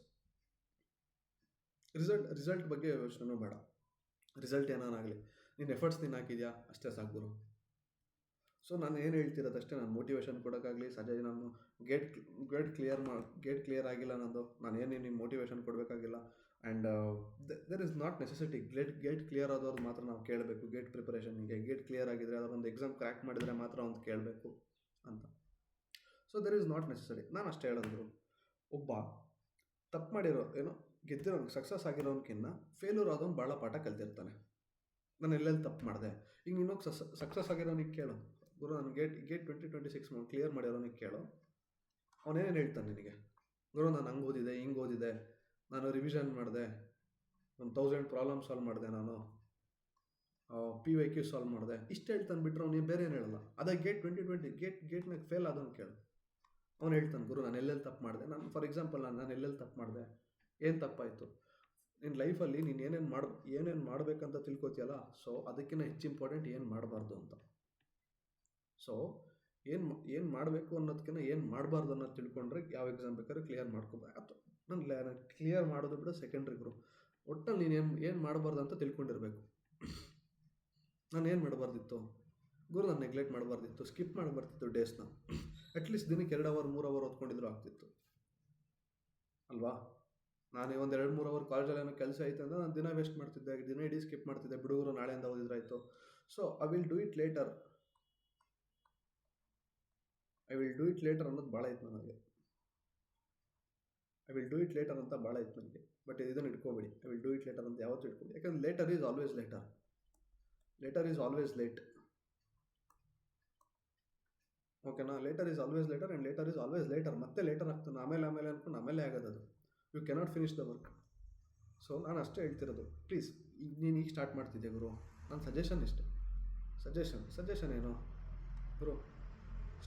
ರಿಸಲ್ಟ್ ಬಗ್ಗೆ ಯೋಚನೆ ಬೇಡ. ರಿಸಲ್ಟ್ ಏನಾಗಲಿ, ನಿನ್ನ ಎಫರ್ಟ್ಸ್ ನೀನು ಹಾಕಿದ್ಯಾ ಅಷ್ಟೇ ಸಾಕು ಗುರು. ಸೊ ನಾನು ಏನು ಹೇಳ್ತಿರೋದಷ್ಟೇ. ನಾನು ಮೋಟಿವೇಶನ್ ಕೊಡೋಕ್ಕಾಗಲಿ, ನಾನು ಗೇಟ್ ಕ್ಲಿಯರ್ ಆಗಿಲ್ಲ ನಂದು, ನಾನೇನು ನಿಮ್ಮ ಮೋಟಿವೇಶನ್ ಕೊಡಬೇಕಾಗಿಲ್ಲ. And there is not necessity. GATE clear ಆದವ್ರು ಮಾತ್ರ ನಾವು ಕೇಳಬೇಕು. ಗೇಟ್ ಪ್ರಿಪರೇಷನ್ಗೆ ಗೇಟ್ ಕ್ಲಿಯರ್ ಆಗಿದ್ರೆ, ಅದರೊಂದು ಎಕ್ಸಾಮ್ ಕ್ರ್ಯಾಕ್ ಮಾಡಿದರೆ ಮಾತ್ರ ಒಂದು ಕೇಳಬೇಕು ಅಂತ. So there is not necessary. ನಾನು ಅಷ್ಟೇ ಹೇಳಿದ್ರು, ಒಬ್ಬ ತಪ್ಪು ಮಾಡಿರೋ ಗೆದ್ದಿರೋ ಸಕ್ಸಸ್ ಆಗಿರೋನ್ಕಿನ್ನ ಫೇಲ್ಯೂರ್ ಆದವನು ಭಾಳ ಪಾಠ ಕಲ್ತಿರ್ತಾನೆ. ನಾನು ಎಲ್ಲೆಲ್ಲಿ ತಪ್ಪು ಮಾಡಿದೆ. ಈಗ ನೀನು ಸಕ್ಸಸ್ ಆಗಿರೋನಿಗೆ ಕೇಳು, ಗುರು ನಾನು ಗೇಟ್ 2026 ಕ್ಲಿಯರ್ ಮಾಡಿರೋನಿಗೆ ಕೇಳು, ಅವನೇನೇನು ಹೇಳ್ತಾನೆ ನಿನಗೆ? ಗುರು ನಾನು ಹಂಗೆ ಓದಿದೆ, ಹಿಂಗೆ ಓದಿದೆ, ನಾನು ರಿವಿಷನ್ ಮಾಡಿದೆ, ಒಂದು 1000 ಪ್ರಾಬ್ಲಮ್ ಸಾಲ್ವ್ ಮಾಡಿದೆ, ನಾನು PYQ ಸಾಲ್ವ್ ಮಾಡಿದೆ, ಇಷ್ಟು ಹೇಳ್ತಾನೆ ಬಿಟ್ಟರೆ ಅವ್ನಿಗೆ ಬೇರೆ ಏನು ಹೇಳಲ್ಲ. ಅದೇ ಗೇಟ್ನಾಗ ಫೇಲ್ ಆದವನು ಕೇಳು, ಅವ್ನು ಹೇಳ್ತಾನೆ ಗುರು ನಾನು ಎಲ್ಲೆಲ್ಲಿ ತಪ್ಪು ಮಾಡಿದೆ. ನಾನು ಫಾರ್ ಎಕ್ಸಾಂಪಲ್ ನಾನು ಎಲ್ಲೆಲ್ಲಿ ತಪ್ಪು ಮಾಡಿದೆ, ಏನು ತಪ್ಪಾಯಿತು ನಿನ್ನ ಲೈಫಲ್ಲಿ, ನೀನು ಏನೇನು ಮಾಡಬೇಕಂತ ತಿಳ್ಕೊತೀಯಲ್ಲ, ಸೊ ಅದಕ್ಕಿಂತ ಹೆಚ್ಚು ಇಂಪಾರ್ಟೆಂಟ್ ಏನು ಮಾಡಬಾರ್ದು ಅಂತ. ಸೊ ಏನು ಮಾಡಬೇಕು ಅನ್ನೋದಕ್ಕಿಂತ ಏನು ಮಾಡಬಾರ್ದು ಅನ್ನೋದು ತಿಳ್ಕೊಂಡ್ರೆ ಯಾವ ಎಕ್ಸಾಮ್ ಬೇಕಾದ್ರೂ ಕ್ಲಿಯರ್ ಮಾಡ್ಕೋಬೇಕು. ಅಥವಾ ನಾನು ಕ್ಲಿಯರ್ ಮಾಡೋದು ಬಿಡು ಸೆಕೆಂಡ್ರಿ ಗುರು, ಒಟ್ಟಲ್ಲಿ ನೀನು ಏನು ಮಾಡಬಾರ್ದು ಅಂತ ತಿಳ್ಕೊಂಡಿರ್ಬೇಕು. ನಾನು ಏನು ಮಾಡಬಾರ್ದಿತ್ತು ಗುರು, ನಾನು ನೆಗ್ಲೆಕ್ಟ್ ಮಾಡಬಾರ್ದಿತ್ತು, ಸ್ಕಿಪ್ ಮಾಡಬಾರ್ದಿತ್ತು ಡೇಸ್ನ. ಅಟ್ಲೀಸ್ಟ್ ದಿನಕ್ಕೆ 2 ಅವರ್ 3 ಅವರ್ ಓದ್ಕೊಂಡಿದ್ರು ಆಗ್ತಿತ್ತು ಅಲ್ವಾ. ನಾನು ಒಂದು 2-3 ಅವರ್ ಕಾಲೇಜಲ್ಲಿ ಏನೋ ಕೆಲಸ ಐತೆ ಅಂದರೆ ನಾನು ದಿನ ವೇಸ್ಟ್ ಮಾಡ್ತಿದ್ದೆ, ದಿನ ಇಡೀ ಸ್ಕಿಪ್ ಮಾಡ್ತಿದ್ದೆ, ಬಿಡುಗರು ನಾಳೆಯಿಂದ ಓದಿದ್ರಾಯ್ತು. So I will do it later ಅನ್ನೋದು ಭಾಳ ಇತ್ತು ನನಗೆ. I will do it later ಅಂತ ಭಾಳ ಇತ್ತು ನನಗೆ. ಬಟ್ ಇದನ್ನು ಇಟ್ಕೋಬೇಡಿ, I will do it later ಅಂತ ಯಾವತ್ತೂ ಇಟ್ಕೊಬೇಡಿ. ಯಾಕಂದ್ರೆ ಲೇಟರ್ ಈಸ್ ಆಲ್ವೇಸ್ ಲೇಟ್. ಓಕೆನಾ? Later is always later and later is always later. ಮತ್ತೆ ಲೇಟರ್ ಆಗ್ತಾನೆ, ಆಮೇಲೆ ಅಂದ್ಕೊಂಡು ಆಮೇಲೆ ಆಗೋದು. You cannot finish the work. So ನಾನು ಅಷ್ಟೇ ಹೇಳ್ತಿರೋದು, ಪ್ಲೀಸ್. ನೀನು ಈಗ ಸ್ಟಾರ್ಟ್ ಮಾಡ್ತಿದ್ದೆ ಗುರು, ನನ್ನ ಸಜೆಷನ್ ಇಷ್ಟೇ. ಸಜೆಷನ್ ಏನು ಗುರು?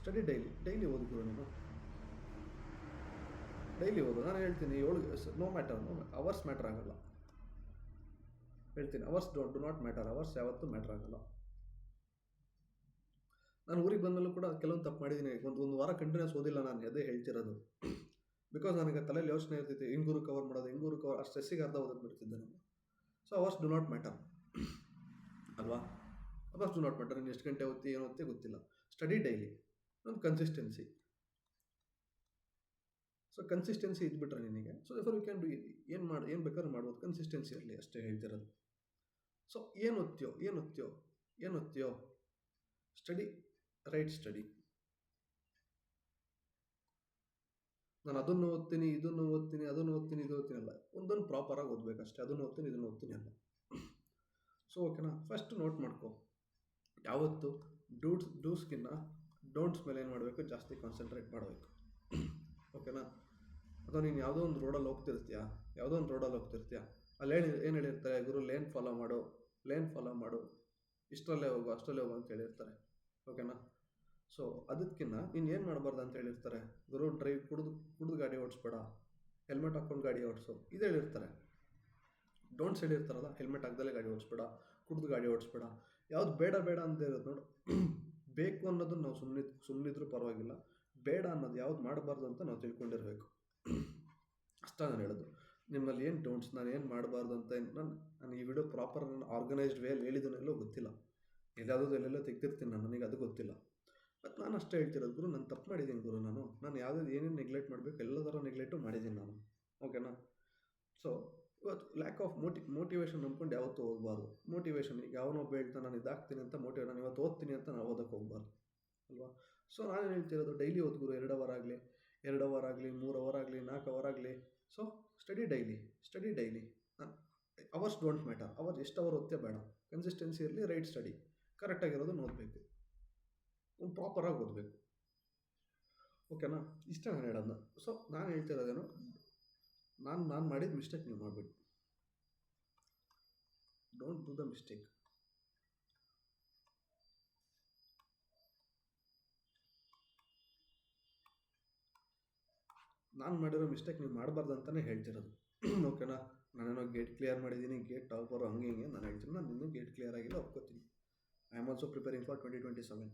ಸ್ಟಡಿ ಡೈಲಿ ಓದು ಗುರು. ನೀನು ಡೈಲಿ ಓದು. ನಾನು ಹೇಳ್ತೀನಿ ನೋ ಮ್ಯಾಟರ್, ಅವರ್ಸ್ ಮ್ಯಾಟರ್ ಆಗೋಲ್ಲ. ಹೇಳ್ತೀನಿ, hours do not matter. Hours ಯಾವತ್ತೂ ಮ್ಯಾಟರ್ ಆಗೋಲ್ಲ. ನಾನು ಊರಿಗೆ ಬಂದಮೇಲೂ ಕೂಡ ಕೆಲವೊಂದು ತಪ್ಪು ಮಾಡಿದ್ದೀನಿ. ಒಂದು ವಾರ ಕಂಟಿನ್ಯೂಸ್ ಓದಿಲ್ಲ ನಾನು, ಅದೇ ಹೇಳ್ತಿರೋದು. ಬಿಕಾಸ್ ನನಗೆ ತಲೆಯಲ್ಲಿ ಯೋಚನೆ ಇರ್ತಿತ್ತು, ಹಿಂಗೂರು ಕವರ್ ಮಾಡೋದು, ಅಷ್ಟು ಸ್ಟ್ರೆಸ್ಸಿಗೆ ಅರ್ಧ ಓದೋದು ಬಿಡ್ತಿದ್ದೆ ನಾನು. So hours do not matter ಅಲ್ವಾ? Hours do not matter. ನೀನು ಎಷ್ಟು ಗಂಟೆ ಓದ್ತಿ, ಏನು ಓದ್ತಿ ಗೊತ್ತಿಲ್ಲ. Study daily. ಒಂದು ಕನ್ಸಿಸ್ಟೆನ್ಸಿ. ಸೊ ಕನ್ಸಿಸ್ಟೆನ್ಸಿ ಇದ್ಬಿಟ್ರೆ ನಿನಗೆ, so for you can do ಏನು ಬೇಕಾದ್ರೂ ಮಾಡ್ಬೋದು. ಕನ್ಸಿಸ್ಟೆನ್ಸಿ ಇರಲಿ, ಅಷ್ಟೇ ಹೇಳ್ತಿರೋದು. ಸೊ ಏನು ಓದ್ತೀಯೋ ಸ್ಟಡಿ, ರೈಟ್ ಸ್ಟಡಿ. ನಾನು ಅದನ್ನು ಓದ್ತೀನಿ, ಇದನ್ನು ಓದ್ತೀನಿ ಅಲ್ಲ. ಒಂದೊಂದು ಪ್ರಾಪರಾಗಿ ಓದಬೇಕಷ್ಟೇ. ಅದನ್ನು ಓದ್ತೀನಿ, ಇದನ್ನು ಓದ್ತೀನಿ ಅಲ್ಲ. ಸೊ ಓಕೆನಾ? ಫಸ್ಟ್ ನೋಟ್ ಮಾಡ್ಕೊ. ಯಾವತ್ತು ಡೂಸ್ಗಿನ್ನ ಡೋಂಟ್ಸ್ ಮೇಲೆ ಏನು ಮಾಡಬೇಕು, ಜಾಸ್ತಿ ಕಾನ್ಸಂಟ್ರೇಟ್ ಮಾಡಬೇಕು. ಓಕೆನಾ? ಅಥವಾ ನೀನು ಯಾವುದೋ ಒಂದು ರೋಡಲ್ಲಿ ಹೋಗ್ತಿರ್ತೀಯ, ಅಲ್ಲಿ ಏನು ಹೇಳಿರ್ತಾರೆ, ಗುರು ಲೇನ್ ಫಾಲೋ ಮಾಡು, ಇಷ್ಟರಲ್ಲೇ ಹೋಗು, ಅಷ್ಟರಲ್ಲೇ ಹೋಗು ಅಂತ ಹೇಳಿರ್ತಾರೆ. ಓಕೆನಾ? ಸೊ ಅದಕ್ಕಿಂತ ನೀನು ಏನು ಮಾಡಬಾರ್ದು ಅಂತ ಹೇಳಿರ್ತಾರೆ, ಗುರು ಕುಡಿದು ಗಾಡಿ ಓಡಿಸ್ಬೇಡ, ಹೆಲ್ಮೆಟ್ ಹಾಕ್ಕೊಂಡು ಗಾಡಿ ಓಡಿಸು, ಇದು ಹೇಳಿರ್ತಾರೆ. ಡೋಂಟ್ಸ್ ಹೇಳಿರ್ತಾರಲ್ಲ, ಹೆಲ್ಮೆಟ್ ಹಾಕ್ದಲ್ಲೇ ಗಾಡಿ ಓಡಿಸ್ಬೇಡ, ಕುಡಿದು ಗಾಡಿ ಓಡಿಸ್ಬೇಡ. ಯಾವ್ದು ಬೇಡ ಅಂತ ಇರೋದು ನೋಡು. ಬೇಕು ಅನ್ನೋದನ್ನು ನಾವು ಸುಮ್ಮನಿದ್ರೂ ಪರವಾಗಿಲ್ಲ, ಬೇಡ ಅನ್ನೋದು ಯಾವ್ದು ಮಾಡಬಾರ್ದು ಅಂತ ನಾವು ತಿಳ್ಕೊಂಡಿರಬೇಕು. ಅಷ್ಟೇ ನಾನು ಹೇಳೋದು. ನಿಮ್ಮಲ್ಲಿ ಏನು ಡೋಂಟ್ಸ್, ನಾನು ಏನು ಮಾಡಬಾರ್ದು ಅಂತ ನಾನು ಈ ವಿಡಿಯೋ ಪ್ರಾಪರ್ ಆರ್ಗನೈಸ್ಡ್ ವೇಯಲ್ಲಿ ಹೇಳಿದನೆಲ್ಲೋ ಗೊತ್ತಿಲ್ಲ. ಎಲ್ಲೆಲ್ಲೋ ತೆಗ್ದಿರ್ತೀನಿ ನಾನು, ನನಗೆ ಅದು ಗೊತ್ತಿಲ್ಲ. ಬಟ್ ನಾನು ಅಷ್ಟೇ ಹೇಳ್ತಿರೋದು, ಗುರು ನಾನು ತಪ್ಪು ಮಾಡಿದ್ದೀನಿ ಗುರು. ನಾನು ಏನೇನು ನೆಗ್ಲೆಕ್ಟ್ ಮಾಡಬೇಕು ಎಲ್ಲ ಥರ ನೆಗ್ಲೆಕ್ಟು ಮಾಡಿದ್ದೀನಿ ನಾನು. ಓಕೆನಾ? ಸೊ ಇವತ್ತು ಲ್ಯಾಕ್ ಆಫ್ ಮೋಟಿವೇಶನ್ ನಂಬ್ಕೊಂಡು ಯಾವತ್ತೂ ಹೋಗಬಾರ್ದು. ಮೋಟಿವೇಶನ್ ಈಗ ಯಾವನೊಬ್ಬ ಹೇಳ್ತಾನೆ ನಾನು ಇದಾಗ್ತೀನಿ ಅಂತ ನಾನು ಇವತ್ತು ಓದ್ತೀನಿ ಅಂತ ನಾನು ಓದೋಕ್ಕೆ ಹೋಗ್ಬಾರ್ದು ಅಲ್ವಾ? ಸೊ ನಾನೇನು ಹೇಳ್ತಿರೋದು, ಡೈಲಿ ಓದ್ ಗುರು. 2 ಅವರ್ ಆಗಲಿ, 3 ಅವರ್ ಆಗಲಿ, 4 ಅವರ್ ಆಗಲಿ. So study daily. Hours don't matter. ಎಷ್ಟು ಅವರ್ ಓದ್ತೇ ಬೇಡ. ಕನ್ಸಿಸ್ಟೆನ್ಸಿ ಇರಲಿ, ರೈಟ್ ಸ್ಟಡಿ. ಕರೆಕ್ಟಾಗಿರೋದನ್ನು ಓದಬೇಕು, ಒಂದು ಪ್ರಾಪರಾಗಿ ಓದಬೇಕು. ಓಕೆನಾ? ಇಷ್ಟ ನಾನು ಹೇಳೋದನ್ನ. ಸೊ ನಾನು ಹೇಳ್ತಿರೋದೇನು, ನಾನು ಮಾಡಿದ ಮಿಸ್ಟೇಕ್ ನೀವು ಮಾಡಬೇಡಿ. Don't do the mistake. ನಾನು ಮಾಡಿರೋ ಮಿಸ್ಟೇಕ್ ನೀವು ಮಾಡಬಾರ್ದು ಅಂತಲೇ ಹೇಳ್ತಿರೋದು. ಓಕೆನಾ? ನಾನೇನೋ ಗೇಟ್ ಕ್ಲಿಯರ್ ಮಾಡಿದ್ದೀನಿ, ಗೇಟ್ ಟಾಪರು ಹಂಗೆ ನಾನು ಹೇಳ್ತೀನಿ. ನಾನು ಇನ್ನೂ ಗೇಟ್ ಕ್ಲಿಯರ್ ಆಗಿಲ್ಲ, ಒಪ್ಕೋತೀನಿ. I am also preparing for 2027.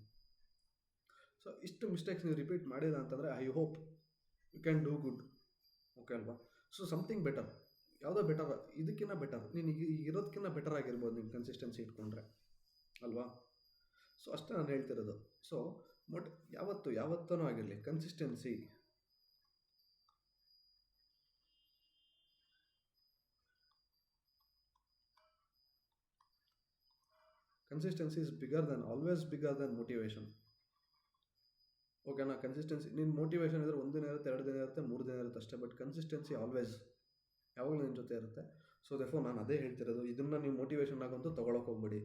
So ಇಷ್ಟು ಮಿಸ್ಟೇಕ್ಸ್ ನೀವು ರಿಪೀಟ್ ಮಾಡಿಲ್ಲ ಅಂತಂದರೆ I hope you can do good. Okay ಅಲ್ವಾ? ಸೊ ಸಮಥಿಂಗ್ ಬೆಟರ್, ಯಾವುದೋ ಬೆಟರ್, ಇದಕ್ಕಿಂತ ಬೆಟರ್, ನೀನು ಈಗ ಇರೋದಕ್ಕಿಂತ ಬೆಟರ್ ಆಗಿರ್ಬೋದು ನೀವು ಕನ್ಸಿಸ್ಟೆನ್ಸಿ ಇಟ್ಕೊಂಡ್ರೆ ಅಲ್ವಾ? ಸೊ ಅಷ್ಟೇ ನಾನು ಹೇಳ್ತಿರೋದು. ಸೊ ಯಾವತ್ತೂ ಆಗಿರಲಿ, consistency is always bigger than motivation. ಓಕೆನಾ? ಕನ್ಸಿಸ್ಟೆನ್ಸಿ, ನಿನ್ನ ಮೋಟಿವೇಶನ್ ಇದ್ದರೆ 1 ದಿನ ಇರುತ್ತೆ, 2 ದಿನ ಇರುತ್ತೆ, 3 ದಿನ ಇರುತ್ತೆ ಅಷ್ಟೇ. ಬಟ್ ಕನ್ಸಿಸ್ಟೆನ್ಸಿ ಆಲ್ವೇಸ್, ಯಾವಾಗಲೂ ನಿನ್ನ ಜೊತೆ ಇರುತ್ತೆ. ಸೊ ದೆಫೋ ನಾನು ಅದೇ ಹೇಳ್ತಿರೋದು, ಇದನ್ನು ನೀವು ಮೋಟಿವೇಶನ್ ಆಗಂತೂ ತೊಗೊಳಕ್ಕೆ ಹೋಗ್ಬೇಡಿ.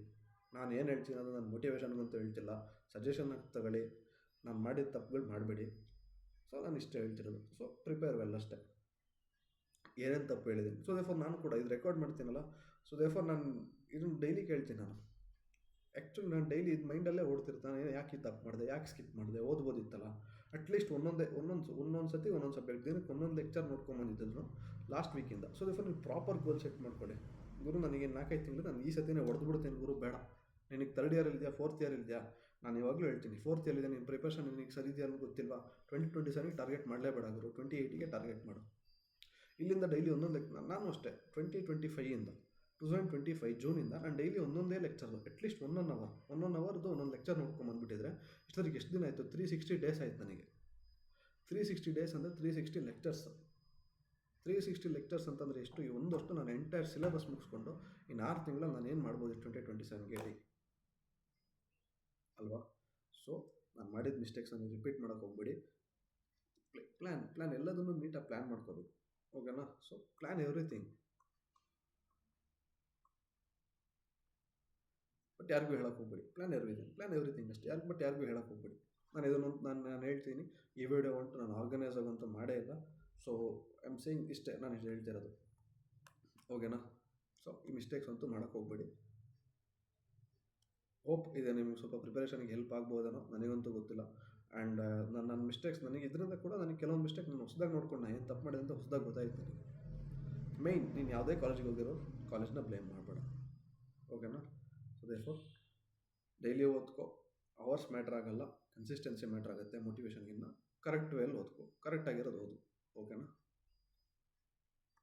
ನಾನು ಏನು ಹೇಳ್ತೀನಿ ಅದು ನಾನು ಮೋಟಿವೇಶನ್ಗಂತೂ ಹೇಳ್ತಿಲ್ಲ, ಸಜೆಷನ್ ಆಗಿ ತಗೊಳ್ಳಿ, ನಾನು ಮಾಡಿದ ತಪ್ಪುಗಳು ಮಾಡಬೇಡಿ. ಸೊ ನಾನು ಇಷ್ಟೇ ಹೇಳ್ತಿರೋದು. ಸೊ ಪ್ರಿಪೇರ್ ವೆಲ್ ಅಷ್ಟೇ. ಏನೇನು ತಪ್ಪು ಹೇಳಿದ್ದೀನಿ. ಸೊ ದೇಫೋರ್ ನಾನು ಕೂಡ ಇದು ರೆಕಾರ್ಡ್ ಮಾಡ್ತೀನಲ್ಲ, ಸೊ ದೇಫೋರ್ ನಾನು ಇದನ್ನು ಡೈಲಿ ಕೇಳ್ತೀನಿ. ನಾನು ಆ್ಯಕ್ಚುಲಿ ನಾನು ಡೈಲಿ ಇದು ಮೈಂಡಲ್ಲೇ ಓಡ್ತಿರ್ತಾನೆ, ಯಾಕೆ ಈ ತಪ್ಪು ಮಾಡಿದೆ, ಯಾಕೆ ಸ್ಕಿಪ್ ಮಾಡಿದೆ, ಓದ್ಬೋದಿತ್ತಲ್ಲ. ಅಟ್ಲೀಸ್ಟ್ ಒಂದೊಂದು ಸತಿ ಒಂದೊಂದು ಸಬ್ಜೆಕ್ಟ್ ದಿನಕ್ಕೆ ಒಂದೊಂದು ಲೆಕ್ಚರ್ ನೋಡ್ಕೊಂಬಂದಿದ್ದರು ಲಾಸ್ಟ್ ವೀಕಿಂದ. ಸೊ ದೇಫೋರ್ ನೀವು ಪ್ರಾಪರ್ ಗೋಲ್ ಸೆಟ್ ಮಾಡ್ಕೊಳ್ಳಿ. ಗುರು ನನಗೆ 4-5 ತಿಂಗಳು ನಾನು ಈ ಸತಿನೇ ಹೊಡೆದ್ಬಿಡ್ತೀನಿ ಗುರು, ಬೇಡ ನಿನಗೆ 3rd ಇಯರಲ್ಲಿದೆಯಾ 4th ಇಯರ್ ಇದೆಯಾ, ನಾನು ಇವಾಗಲೂ ಹೇಳ್ತೀನಿ 4th ಇಯರ್ ಇದೆ, ನಿನ್ನ ಪ್ರಿಪರೇಷನ್ ನಿನಗೆ ಸರಿ ಇದೆಯಾ ಅನ್ನೋದು ಗೊತ್ತಿಲ್ವಾ, 2027 ಟಾರ್ಗೆಟ್ ಮಾಡಲೇಬೇಡ ಗುರು, 28ಗೆ ಟಾರ್ಗೆಟ್ ಮಾಡು. ಇಲ್ಲಿಂದ ಡೈಲಿ ಒಂದೊಂದು ನಾನು ಅಷ್ಟೇ 2025 ಜೂನಿಂದ ನಾನು ಡೈಲಿ ಒಂದೊಂದೇ ಲೆಕ್ಚರ್ದು ಅಟ್ಲೀಸ್ಟ್ 1 ಅವರ್ದು ಒಂದೊಂದು ಲೆಕ್ಚರ್ ನೋಡ್ಕೊಂಬಂದ್ಬಿಟ್ಟಿದ್ರೆ ಇಷ್ಟೊತ್ತಿಗೆ ಎಷ್ಟು ದಿನ ಆಯಿತು, 360 ಡೇಸ್ ಆಯ್ತು ನನಗೆ. 360 ಡೇಸ್ ಅಂದರೆ 360 ಲೆಕ್ಚರ್ಸ್. 360 ಲೆಕ್ಚರ್ಸ್ ಅಂತಂದರೆ ಎಷ್ಟು, ಈ ಒಂದಷ್ಟು ನಾನು ಎಂಟೈರ್ ಸಿಲೆಬಸ್ ಮುಗಿಸ್ಕೊಂಡು ಇನ್ನು 6 ತಿಂಗಳಲ್ಲಿ ನಾನು ಏನು ಮಾಡ್ಬೋದು 2027ಗೆ ಅಲ್ವಾ. ಸೊ ನಾನು ಮಾಡಿದ ಮಿಸ್ಟೇಕ್ಸನ್ನು ರಿಪೀಟ್ ಮಾಡೋಕ್ಕೆ ಹೋಗ್ಬೇಡಿ. ಪ್ಲ್ಯಾನ್ ಎಲ್ಲದನ್ನು ನೀಟಾಗಿ ಪ್ಲ್ಯಾನ್ ಮಾಡ್ಕೋಬೇಕು, ಓಕೆನಾ. ಸೊ ಪ್ಲ್ಯಾನ್ ಎವ್ರಿಥಿಂಗ್, ಬಟ್ ಯಾರಿಗೂ ಹೇಳೋಕ್ಕೆ ಹೋಗ್ಬೇಡಿ. ಪ್ಲ್ಯಾನ್ ಎವ್ರಿಥಿಂಗ್ ಅಷ್ಟೇ, ಯಾರಿಗೂ ಹೇಳೋಕ್ಕೆ ಹೋಗ್ಬೇಡಿ. ನಾನು ಹೇಳ್ತೀನಿ, ಈ ವಿಡಿಯೋ ಅಂಟು ನಾನು ಆರ್ಗನೈಸ್ ಆಗೋಂತೂ ಮಾಡೇ ಇಲ್ಲ. ಸೊ ಐ ಆಮ್ ಸೇಯಿಂಗ್ ಇಷ್ಟೇ, ನಾನು ಇಷ್ಟು ಹೇಳ್ತಿರೋದು, ಓಕೆನಾ. ಸೊ ಈ ಮಿಸ್ಟೇಕ್ಸ್ ಅಂತೂ ಮಾಡೋಕ್ಕೆ ಹೋಗ್ಬೇಡಿ. ಹೋಪ್ ಇದೆ ನಿಮಗೆ ಸ್ವಲ್ಪ ಪ್ರಿಪರೇಷನ್ಗೆ ಹೆಲ್ಪ್ ಆಗ್ಬೋದೇನೋ, ನನಗಂತೂ ಗೊತ್ತಿಲ್ಲ. ಆ್ಯಂಡ್ ನನ್ನ ಮಿಸ್ಟೇಕ್ಸ್ ನನಗೆ ಇದರಿಂದ ಕೂಡ ನನಗೆ ಕೆಲವೊಂದು ಮಿಸ್ಟೇಕ್ ನಾನು ಹೊಸದಾಗಿ ನೋಡ್ಕೊಂಡು ಏನು ತಪ್ಪು ಮಾಡಿದೆ ಅಂತ ಹೊಸದಾಗಿ ಗೊತ್ತಾಯ್ತು ನನಗೆ. ಮೇಯ್ನ್ ನೀನು ಯಾವುದೇ ಕಾಲೇಜಿಗೆ ಹೋಗಿರೋ ಕಾಲೇಜ್ನ ಬ್ಲೇಮ್ ಮಾಡಬೇಡ, ಓಕೆನಾ. ಸೊ ದೇರ್ಫೋರ್ ಡೈಲಿ ಓದ್ಕೋ, ಅವರ್ಸ್ ಮ್ಯಾಟ್ರ್ ಆಗಲ್ಲ, ಕನ್ಸಿಸ್ಟೆನ್ಸಿ ಮ್ಯಾಟ್ರ್ ಆಗುತ್ತೆ ಮೋಟಿವೇಶನ್ಗಿನ್ನ. ಕರೆಕ್ಟ್ ವೇಯಲ್ಲಿ ಓದ್ಕೋ, ಕರೆಕ್ಟಾಗಿರೋದು ಓದು, ಓಕೆನಾ.